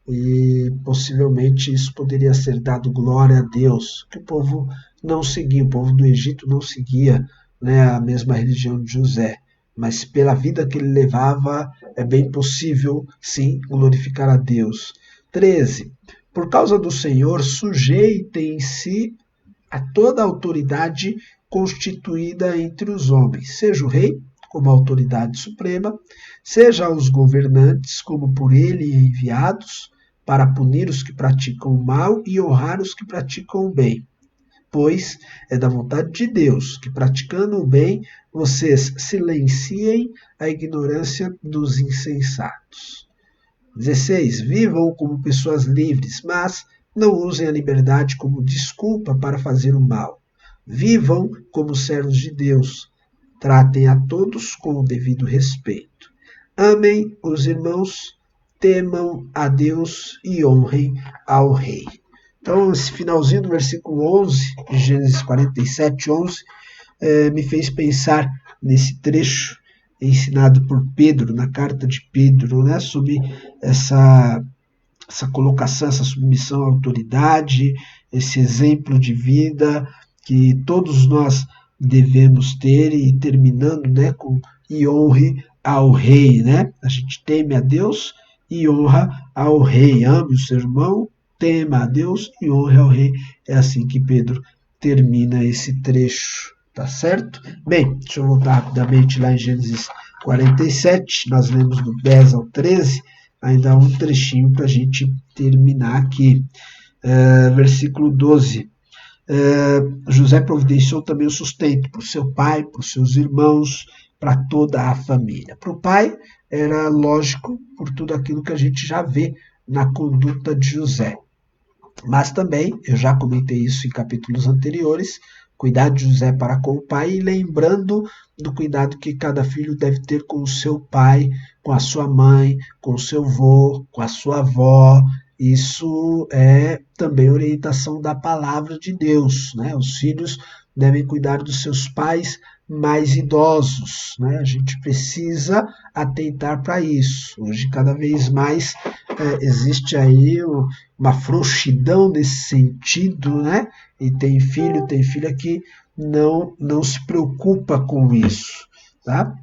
e possivelmente isso poderia ser dado glória a Deus, que o povo não seguia, o povo do Egito não seguia, né, a mesma religião de José. Mas pela vida que ele levava, é bem possível, sim, glorificar a Deus. 13. Por causa do Senhor, sujeitem-se a toda a autoridade constituída entre os homens, seja o rei como autoridade suprema, seja os governantes como por ele enviados, para punir os que praticam o mal e honrar os que praticam o bem. Pois é da vontade de Deus que, praticando o bem, vocês silenciem a ignorância dos insensatos. 16. Vivam como pessoas livres, mas não usem a liberdade como desculpa para fazer o mal. Vivam como servos de Deus. Tratem a todos com o devido respeito. Amem os irmãos, temam a Deus e honrem ao rei. Então, esse finalzinho do versículo 11, de Gênesis 47, 11, me fez pensar nesse trecho ensinado por Pedro, na carta de Pedro, né, sobre essa colocação, essa submissão à autoridade, esse exemplo de vida que todos nós devemos ter, e terminando, né, com e honre ao rei. Né? A gente teme a Deus e honra ao rei. Ame o seu irmão, tema a Deus e honre ao rei. É assim que Pedro termina esse trecho, tá certo? Bem, deixa eu voltar rapidamente lá em Gênesis 47, nós lemos do 10 ao 13, ainda há um trechinho para a gente terminar aqui. Versículo 12. José providenciou também o sustento para o seu pai, para os seus irmãos, para toda a família. Para o pai, era lógico, por tudo aquilo que a gente já vê na conduta de José. Mas também, eu já comentei isso em capítulos anteriores, cuidar de José para com o pai, e lembrando do cuidado que cada filho deve ter com o seu pai, com a sua mãe, com o seu avô, com a sua avó. Isso é também orientação da palavra de Deus. Né? Os filhos devem cuidar dos seus pais mais idosos. Né? A gente precisa atentar para isso. Hoje, cada vez mais, existe aí uma frouxidão nesse sentido, né? E tem filha que não se preocupa com isso. Tá?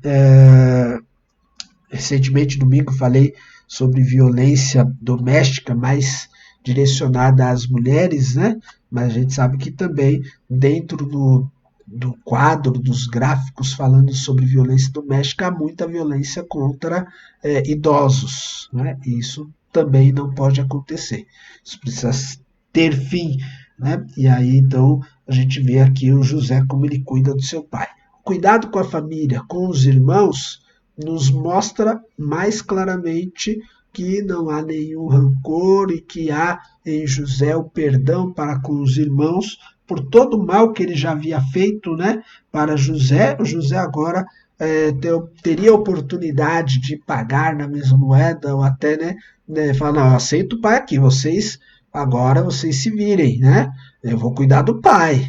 Recentemente, domingo, falei sobre violência doméstica, mais direcionada às mulheres, né? Mas a gente sabe que também dentro do quadro, dos gráficos falando sobre violência doméstica, há muita violência contra idosos, né? E isso também não pode acontecer. Isso precisa ter fim, né? E aí então a gente vê aqui o José como ele cuida do seu pai. O cuidado com a família, com os irmãos, nos mostra mais claramente que não há nenhum rancor e que há em José o perdão para com os irmãos por todo o mal que ele já havia feito, né, para José. O José agora teria a oportunidade de pagar na mesma moeda ou até, falar, não, eu aceito o pai aqui, vocês se virem, né? Eu vou cuidar do pai.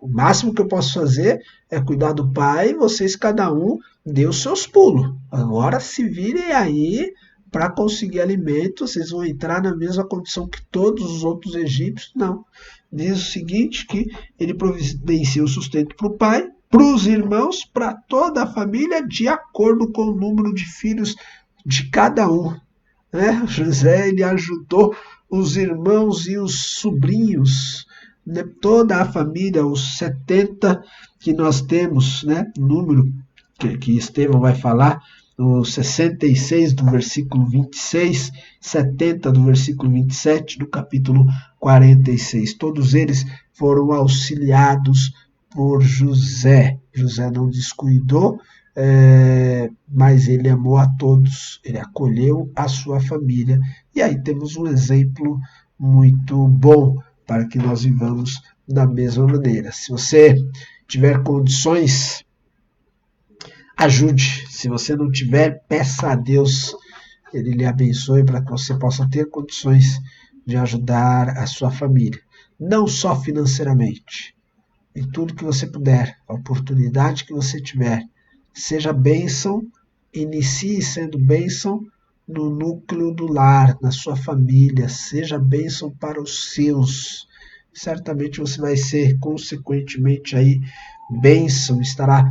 O máximo que eu posso fazer é cuidar do pai, vocês cada um dê os seus pulos. Agora se virem aí para conseguir alimento, vocês vão entrar na mesma condição que todos os outros egípcios? Não. Diz o seguinte, que ele providencia o sustento para o pai, para os irmãos, para toda a família, de acordo com o número de filhos de cada um. Né? José ele ajudou os irmãos e os sobrinhos, né? Toda a família, os 70 que nós temos, né? Número que Estevão vai falar, no 66 do versículo 26, 70 do versículo 27 do capítulo 46. Todos eles foram auxiliados por José. José não descuidou, mas ele amou a todos, ele acolheu a sua família. E aí temos um exemplo muito bom para que nós vivamos da mesma maneira. Se você tiver condições, ajude. Se você não tiver, peça a Deus, ele lhe abençoe para que você possa ter condições de ajudar a sua família. Não só financeiramente, em tudo que você puder, a oportunidade que você tiver. Seja bênção, inicie sendo bênção no núcleo do lar, na sua família. Seja bênção para os seus. Certamente você vai ser, consequentemente, aí, bênção, estará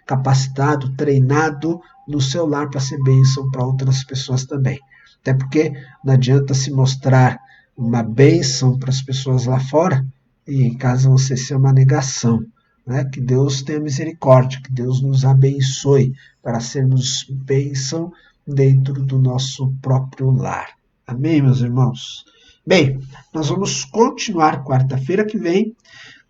capacitado, treinado no seu lar para ser bênção para outras pessoas também. Até porque não adianta se mostrar uma bênção para as pessoas lá fora e em casa você ser uma negação. Né? Que Deus tenha misericórdia, que Deus nos abençoe para sermos bênção dentro do nosso próprio lar. Amém, meus irmãos? Bem, nós vamos continuar quarta-feira que vem,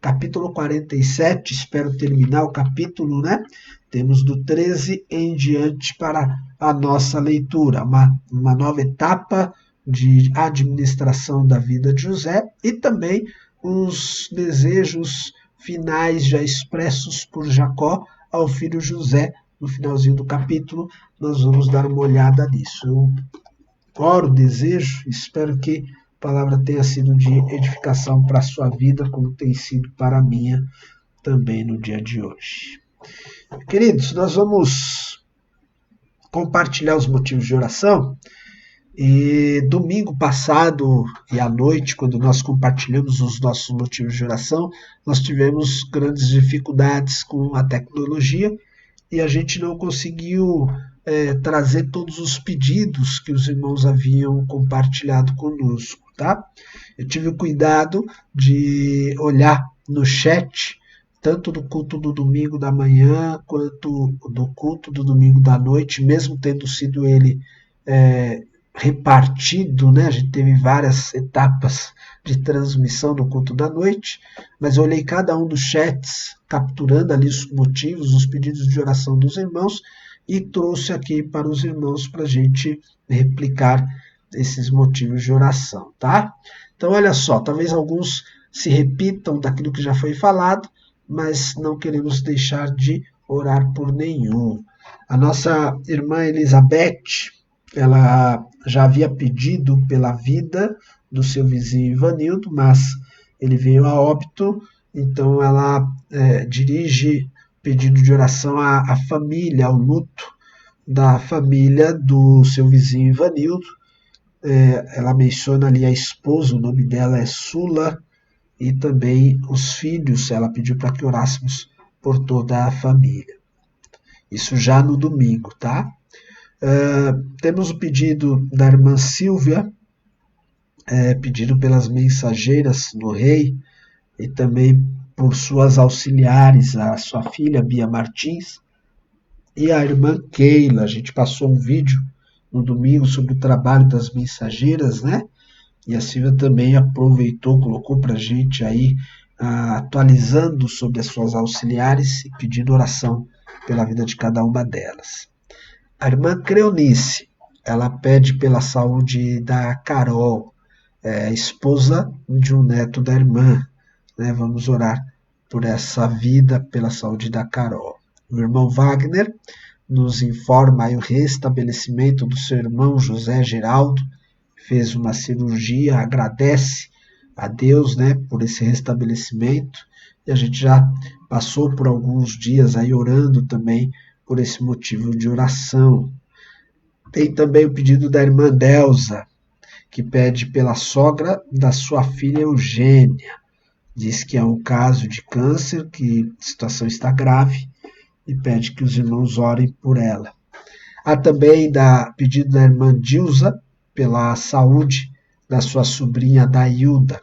capítulo 47, espero terminar o capítulo, né? Temos do 13 em diante para a nossa leitura, uma nova etapa de administração da vida de José e também os desejos finais já expressos por Jacó ao filho José. No finalzinho do capítulo, nós vamos dar uma olhada nisso. Eu oro, desejo, espero que a palavra tenha sido de edificação para a sua vida, como tem sido para a minha também no dia de hoje. Queridos, nós vamos compartilhar os motivos de oração. E domingo passado e à noite, quando nós compartilhamos os nossos motivos de oração, nós tivemos grandes dificuldades com a tecnologia e a gente não conseguiu trazer todos os pedidos que os irmãos haviam compartilhado conosco, tá? Eu tive o cuidado de olhar no chat, tanto do culto do domingo da manhã, quanto do culto do domingo da noite, mesmo tendo sido ele repartido, né? A gente teve várias etapas de transmissão do culto da noite, mas eu olhei cada um dos chats, capturando ali os motivos, os pedidos de oração dos irmãos, e trouxe aqui para os irmãos para a gente replicar esses motivos de oração, tá? Então, olha só, talvez alguns se repitam daquilo que já foi falado, mas não queremos deixar de orar por nenhum. A nossa irmã Elizabeth, ela já havia pedido pela vida do seu vizinho Ivanildo, mas ele veio a óbito, então ela dirige pedido de oração à família, ao luto da família do seu vizinho Ivanildo. Ela menciona ali a esposa, o nome dela é Sula, e também os filhos, ela pediu para que orássemos por toda a família. Isso já no domingo, tá? Temos o pedido da irmã Silvia, pedido pelas mensageiras do rei, e também por suas auxiliares, a sua filha Bia Martins e a irmã Keila. A gente passou um vídeo no domingo sobre o trabalho das mensageiras, né? E a Silvia também aproveitou, colocou para a gente aí, atualizando sobre as suas auxiliares e pedindo oração pela vida de cada uma delas. A irmã Creonice, ela pede pela saúde da Carol, esposa de um neto da irmã, né? Vamos orar por essa vida, pela saúde da Carol. O irmão Wagner nos informa aí o restabelecimento do seu irmão José Geraldo, fez uma cirurgia, agradece a Deus, né, por esse restabelecimento, e a gente já passou por alguns dias aí orando também por esse motivo de oração. Tem também o pedido da irmã Delza, que pede pela sogra da sua filha Eugênia. Diz que é um caso de câncer, que a situação está grave, e pede que os irmãos orem por ela. Há também pedido da irmã Dilza pela saúde da sua sobrinha Dailda.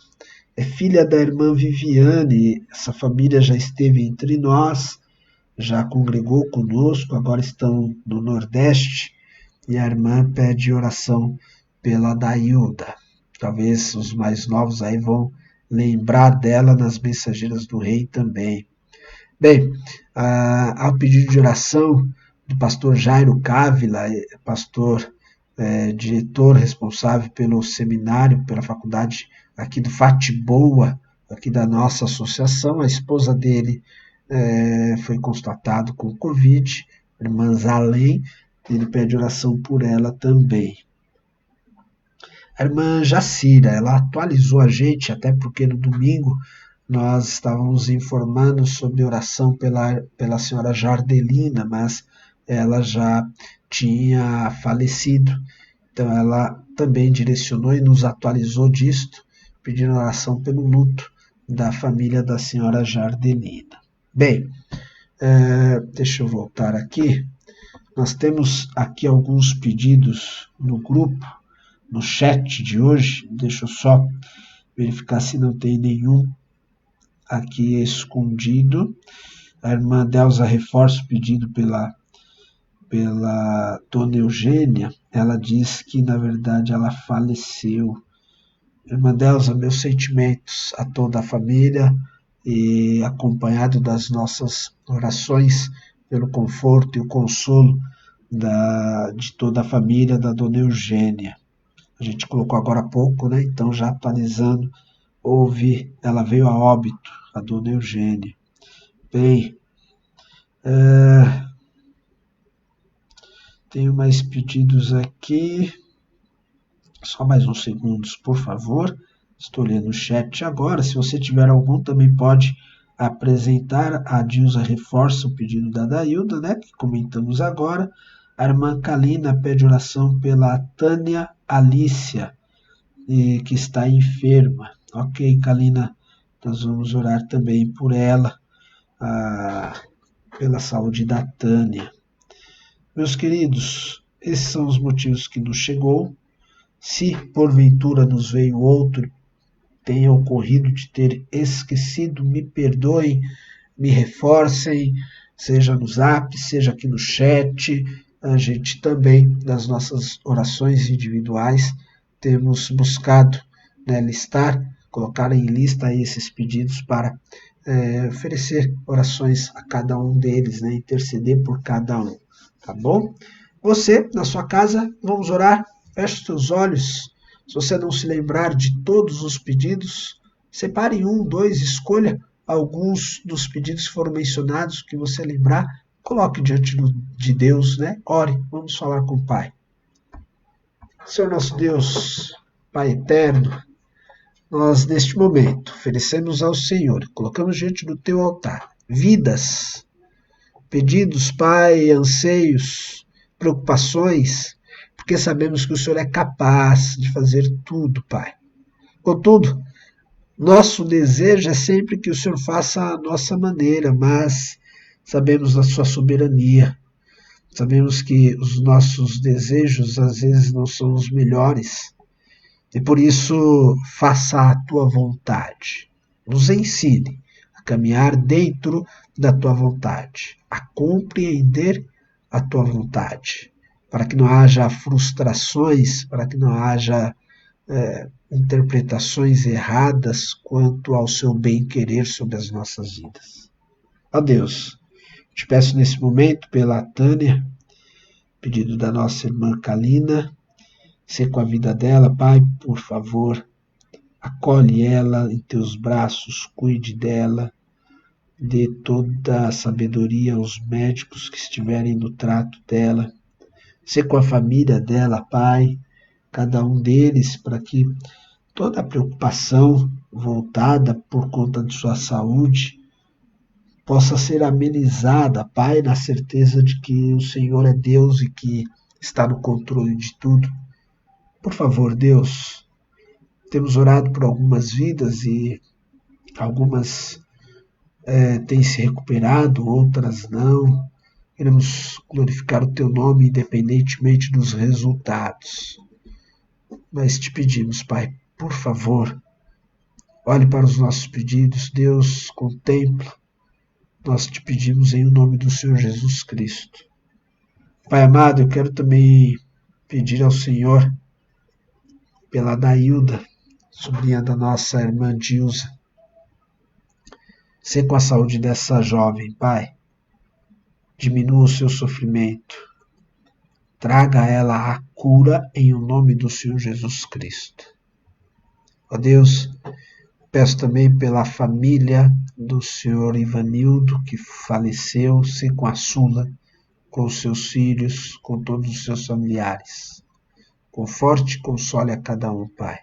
É filha da irmã Viviane, essa família já esteve entre nós, já congregou conosco, agora estão no Nordeste, e a irmã pede oração pela Dailda. Talvez os mais novos aí vão lembrar dela nas Mensageiras do Rei também. Bem, ao pedido de oração do pastor Jairo Cávila, pastor diretor responsável pelo seminário, pela faculdade aqui do Fatiboa, aqui da nossa associação, a esposa dele foi constatado com Covid, irmã Zalém, ele pede oração por ela também. A irmã Jacira, ela atualizou a gente, até porque no domingo nós estávamos informando sobre oração pela senhora Jardelina, mas ela já tinha falecido. Então ela também direcionou e nos atualizou disto, pedindo oração pelo luto da família da senhora Jardelina. Bem, deixa eu voltar aqui. Nós temos aqui alguns pedidos no grupo, no chat de hoje. Deixa eu só verificar se não tem nenhum aqui escondido. A irmã Delza reforça o pedido pela dona Eugênia. Ela diz que, na verdade, ela faleceu. Irmã Delza, meus sentimentos a toda a família e acompanhado das nossas orações pelo conforto e o consolo de toda a família da dona Eugênia. A gente colocou agora há pouco, né? Então já atualizando, ela veio a óbito, a dona Eugênia. Bem, tenho mais pedidos aqui. Só mais uns segundos, por favor. Estou lendo o chat agora. Se você tiver algum, também pode apresentar. A Dilza reforça o pedido da Dailda, né, que comentamos agora. A irmã Kalina pede oração pela Tânia Alícia, que está enferma. Ok, Kalina, nós vamos orar também por ela, pela saúde da Tânia. Meus queridos, esses são os motivos que nos chegou. Se porventura nos veio outro, tenha ocorrido de ter esquecido, me perdoem, me reforcem, seja no zap, seja aqui no chat. A gente também, nas nossas orações individuais, temos buscado, né, colocar em lista aí esses pedidos para oferecer orações a cada um deles, né, interceder por cada um, tá bom? Você, na sua casa, vamos orar. Feche os seus olhos. Se você não se lembrar de todos os pedidos, separe 1, 2, escolha alguns dos pedidos que foram mencionados, que você lembrar, coloque diante de Deus, né? Ore, vamos falar com o Pai. Senhor nosso Deus, Pai eterno, nós neste momento oferecemos ao Senhor, colocamos diante do teu altar, vidas, pedidos, Pai, anseios, preocupações, porque sabemos que o Senhor é capaz de fazer tudo, Pai. Contudo, nosso desejo é sempre que o Senhor faça a nossa maneira, mas sabemos da sua soberania, sabemos que os nossos desejos às vezes não são os melhores, e por isso faça a tua vontade. Nos ensine a caminhar dentro da tua vontade, a compreender a tua vontade, para que não haja frustrações, para que não haja interpretações erradas quanto ao seu bem-querer sobre as nossas vidas. Ó Deus, te peço nesse momento pela Tânia, pedido da nossa irmã Kalina, ser com a vida dela, Pai, por favor, acolhe ela em teus braços, cuide dela, dê toda a sabedoria aos médicos que estiverem no trato dela, ser com a família dela, Pai, cada um deles, para que toda a preocupação voltada por conta de sua saúde possa ser amenizada, Pai, na certeza de que o Senhor é Deus e que está no controle de tudo. Por favor, Deus, temos orado por algumas vidas e algumas têm se recuperado, outras não. Queremos glorificar o Teu nome independentemente dos resultados. Mas te pedimos, Pai, por favor, olhe para os nossos pedidos, Deus, contempla. Nós te pedimos em nome do Senhor Jesus Cristo. Pai amado, eu quero também pedir ao Senhor pela Dailda, sobrinha da nossa irmã Dilza. Ser com a saúde dessa jovem, Pai. Diminua o seu sofrimento. Traga a ela a cura em nome do Senhor Jesus Cristo. Ó Deus, peço também pela família do Senhor Ivanildo, que faleceu, ser com a Sula, com os seus filhos, com todos os seus familiares. Conforte e console a cada um, Pai.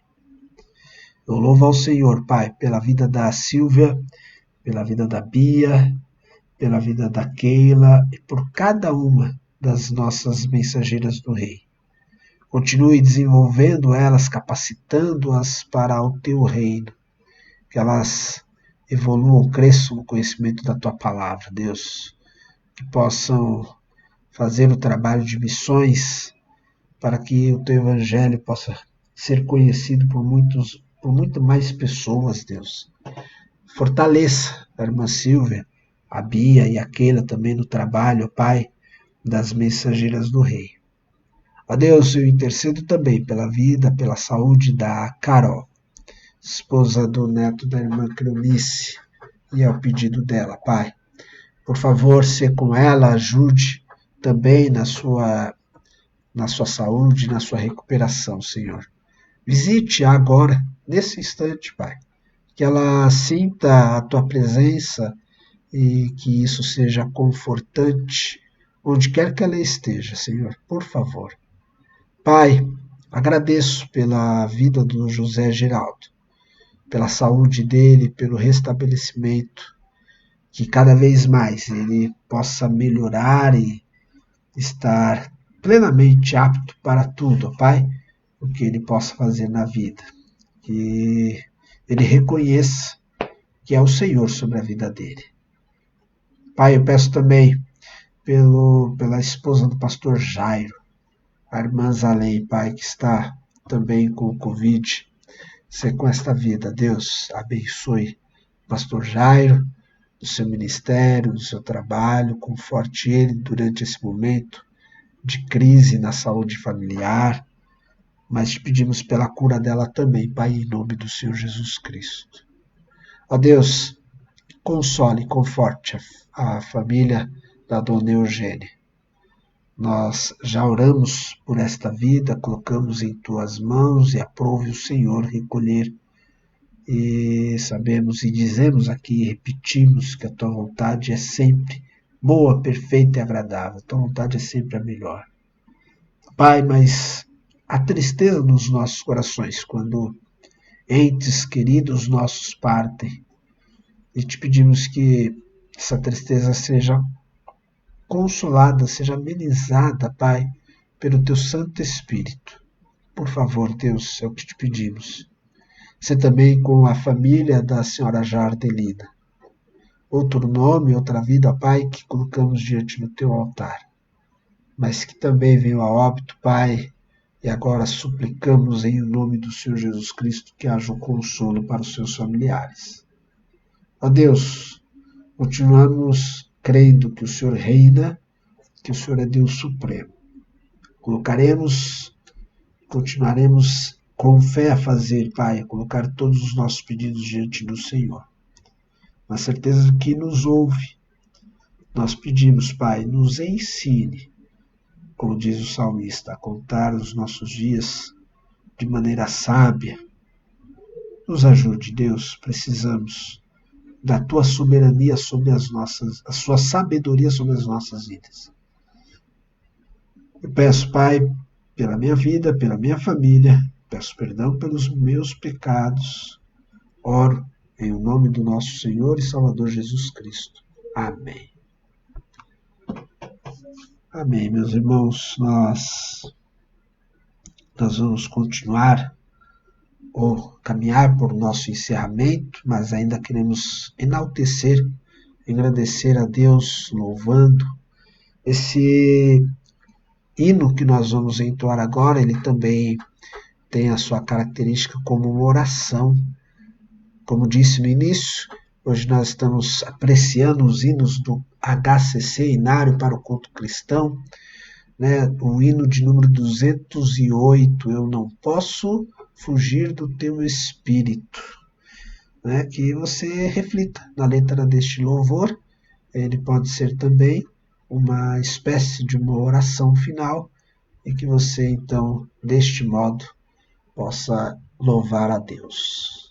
Eu louvo ao Senhor, Pai, pela vida da Silvia, pela vida da Bia, pela vida da Keila e por cada uma das nossas mensageiras do Rei. Continue desenvolvendo elas, capacitando-as para o Teu reino, que elas evoluam, cresçam no conhecimento da Tua palavra, Deus, que possam fazer o trabalho de missões para que o Teu Evangelho possa ser conhecido por muito mais pessoas, Deus. Fortaleça a irmã Silvia, a Bia e a Keila também no trabalho, Pai, das mensageiras do Rei. Ó Deus, eu intercedo também pela vida, pela saúde da Carol, esposa do neto da irmã Cleonice, e ao pedido dela, Pai. Por favor, ser com ela, ajude também na sua saúde, na sua recuperação, Senhor. Visite agora, nesse instante, Pai, que ela sinta a Tua presença e que isso seja confortante, onde quer que ela esteja, Senhor, por favor. Pai, agradeço pela vida do José Geraldo, pela saúde dele, pelo restabelecimento, que cada vez mais ele possa melhorar e estar plenamente apto para tudo, Pai, o que ele possa fazer na vida. Que ele reconheça que é o Senhor sobre a vida dele. Pai, eu peço também pela esposa do pastor Jairo, a irmã Zalém, Pai, que está também com o Covid. Ser com esta vida, Deus, abençoe o pastor Jairo, do seu ministério, do seu trabalho, conforte ele durante esse momento de crise na saúde familiar, mas te pedimos pela cura dela também, Pai, em nome do Senhor Jesus Cristo. Ó Deus, console e conforte a família da dona Eugênia. Nós já oramos por esta vida, colocamos em Tuas mãos e aprove o Senhor recolher. E sabemos e dizemos aqui, repetimos que a Tua vontade é sempre boa, perfeita e agradável. A Tua vontade é sempre a melhor. Pai, mas há tristeza nos nossos corações quando entes queridos nossos partem. E te pedimos que essa tristeza seja consolada, seja amenizada, Pai, pelo Teu Santo Espírito. Por favor, Deus, é o que te pedimos. Ser também com a família da senhora Jardelina. Outro nome, outra vida, Pai, que colocamos diante do Teu altar. Mas que também veio a óbito, Pai, e agora suplicamos em nome do Senhor Jesus Cristo que haja um consolo para os seus familiares. Ó Deus, continuamos crendo que o Senhor reina, que o Senhor é Deus supremo. Continuaremos com fé a fazer, Pai, a colocar todos os nossos pedidos diante do Senhor. Na certeza de que nos ouve, nós pedimos, Pai, nos ensine, como diz o salmista, a contar os nossos dias de maneira sábia. Nos ajude, Deus, precisamos da Tua soberania sobre a Sua sabedoria sobre as nossas vidas. Eu peço, Pai, pela minha vida, pela minha família, peço perdão pelos meus pecados. Oro em nome do nosso Senhor e Salvador Jesus Cristo. Amém. Amém, meus irmãos. Nós vamos continuar ou caminhar por nosso encerramento, mas ainda queremos enaltecer, agradecer a Deus, louvando esse hino que nós vamos entoar agora. Ele também tem a sua característica como uma oração. Como disse no início, hoje nós estamos apreciando os hinos do HCC, Inário para o Culto Cristão, né? O hino de número 208, Eu Não Posso Fugir do Teu Espírito. Né? Que você reflita na letra deste louvor. Ele pode ser também uma espécie de uma oração final, e que você, então, deste modo, possa louvar a Deus.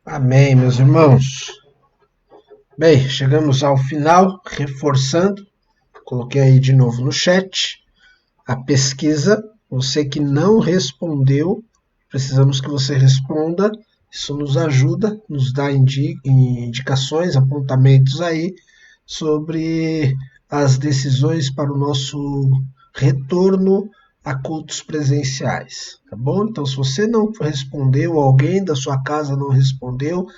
Amém, meus irmãos. Bem, chegamos ao final, reforçando, coloquei aí de novo no chat a pesquisa. Você que não respondeu, precisamos que você responda. Isso nos ajuda, nos dá indicações, apontamentos aí sobre as decisões para o nosso retorno a cultos presenciais, tá bom? Então, se você não respondeu, alguém da sua casa não respondeu,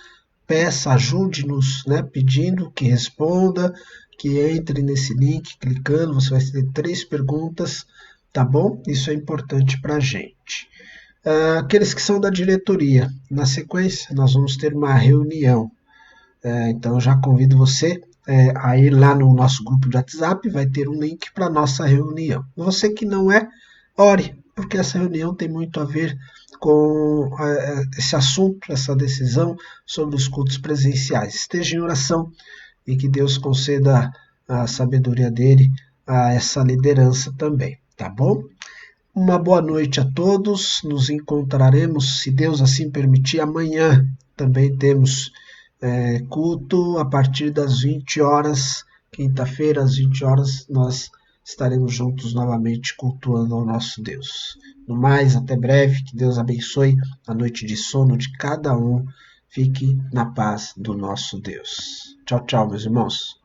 peça, ajude-nos, né, pedindo que responda, que entre nesse link, clicando, você vai ter 3 perguntas, tá bom? Isso é importante para a gente. Aqueles que são da diretoria, na sequência nós vamos ter uma reunião. Então já convido você a ir lá no nosso grupo de WhatsApp, vai ter um link para a nossa reunião. Você que não é, ore, porque essa reunião tem muito a ver com esse assunto, essa decisão sobre os cultos presenciais. Esteja em oração e que Deus conceda a sabedoria dele a essa liderança também, tá bom? Uma boa noite a todos. Nos encontraremos, se Deus assim permitir, amanhã. Também temos culto a partir das 20 horas. Quinta-feira, às 20 horas, nós estaremos juntos novamente cultuando ao nosso Deus. No mais, até breve. Que Deus abençoe a noite de sono de cada um. Fique na paz do nosso Deus. Tchau, tchau, meus irmãos.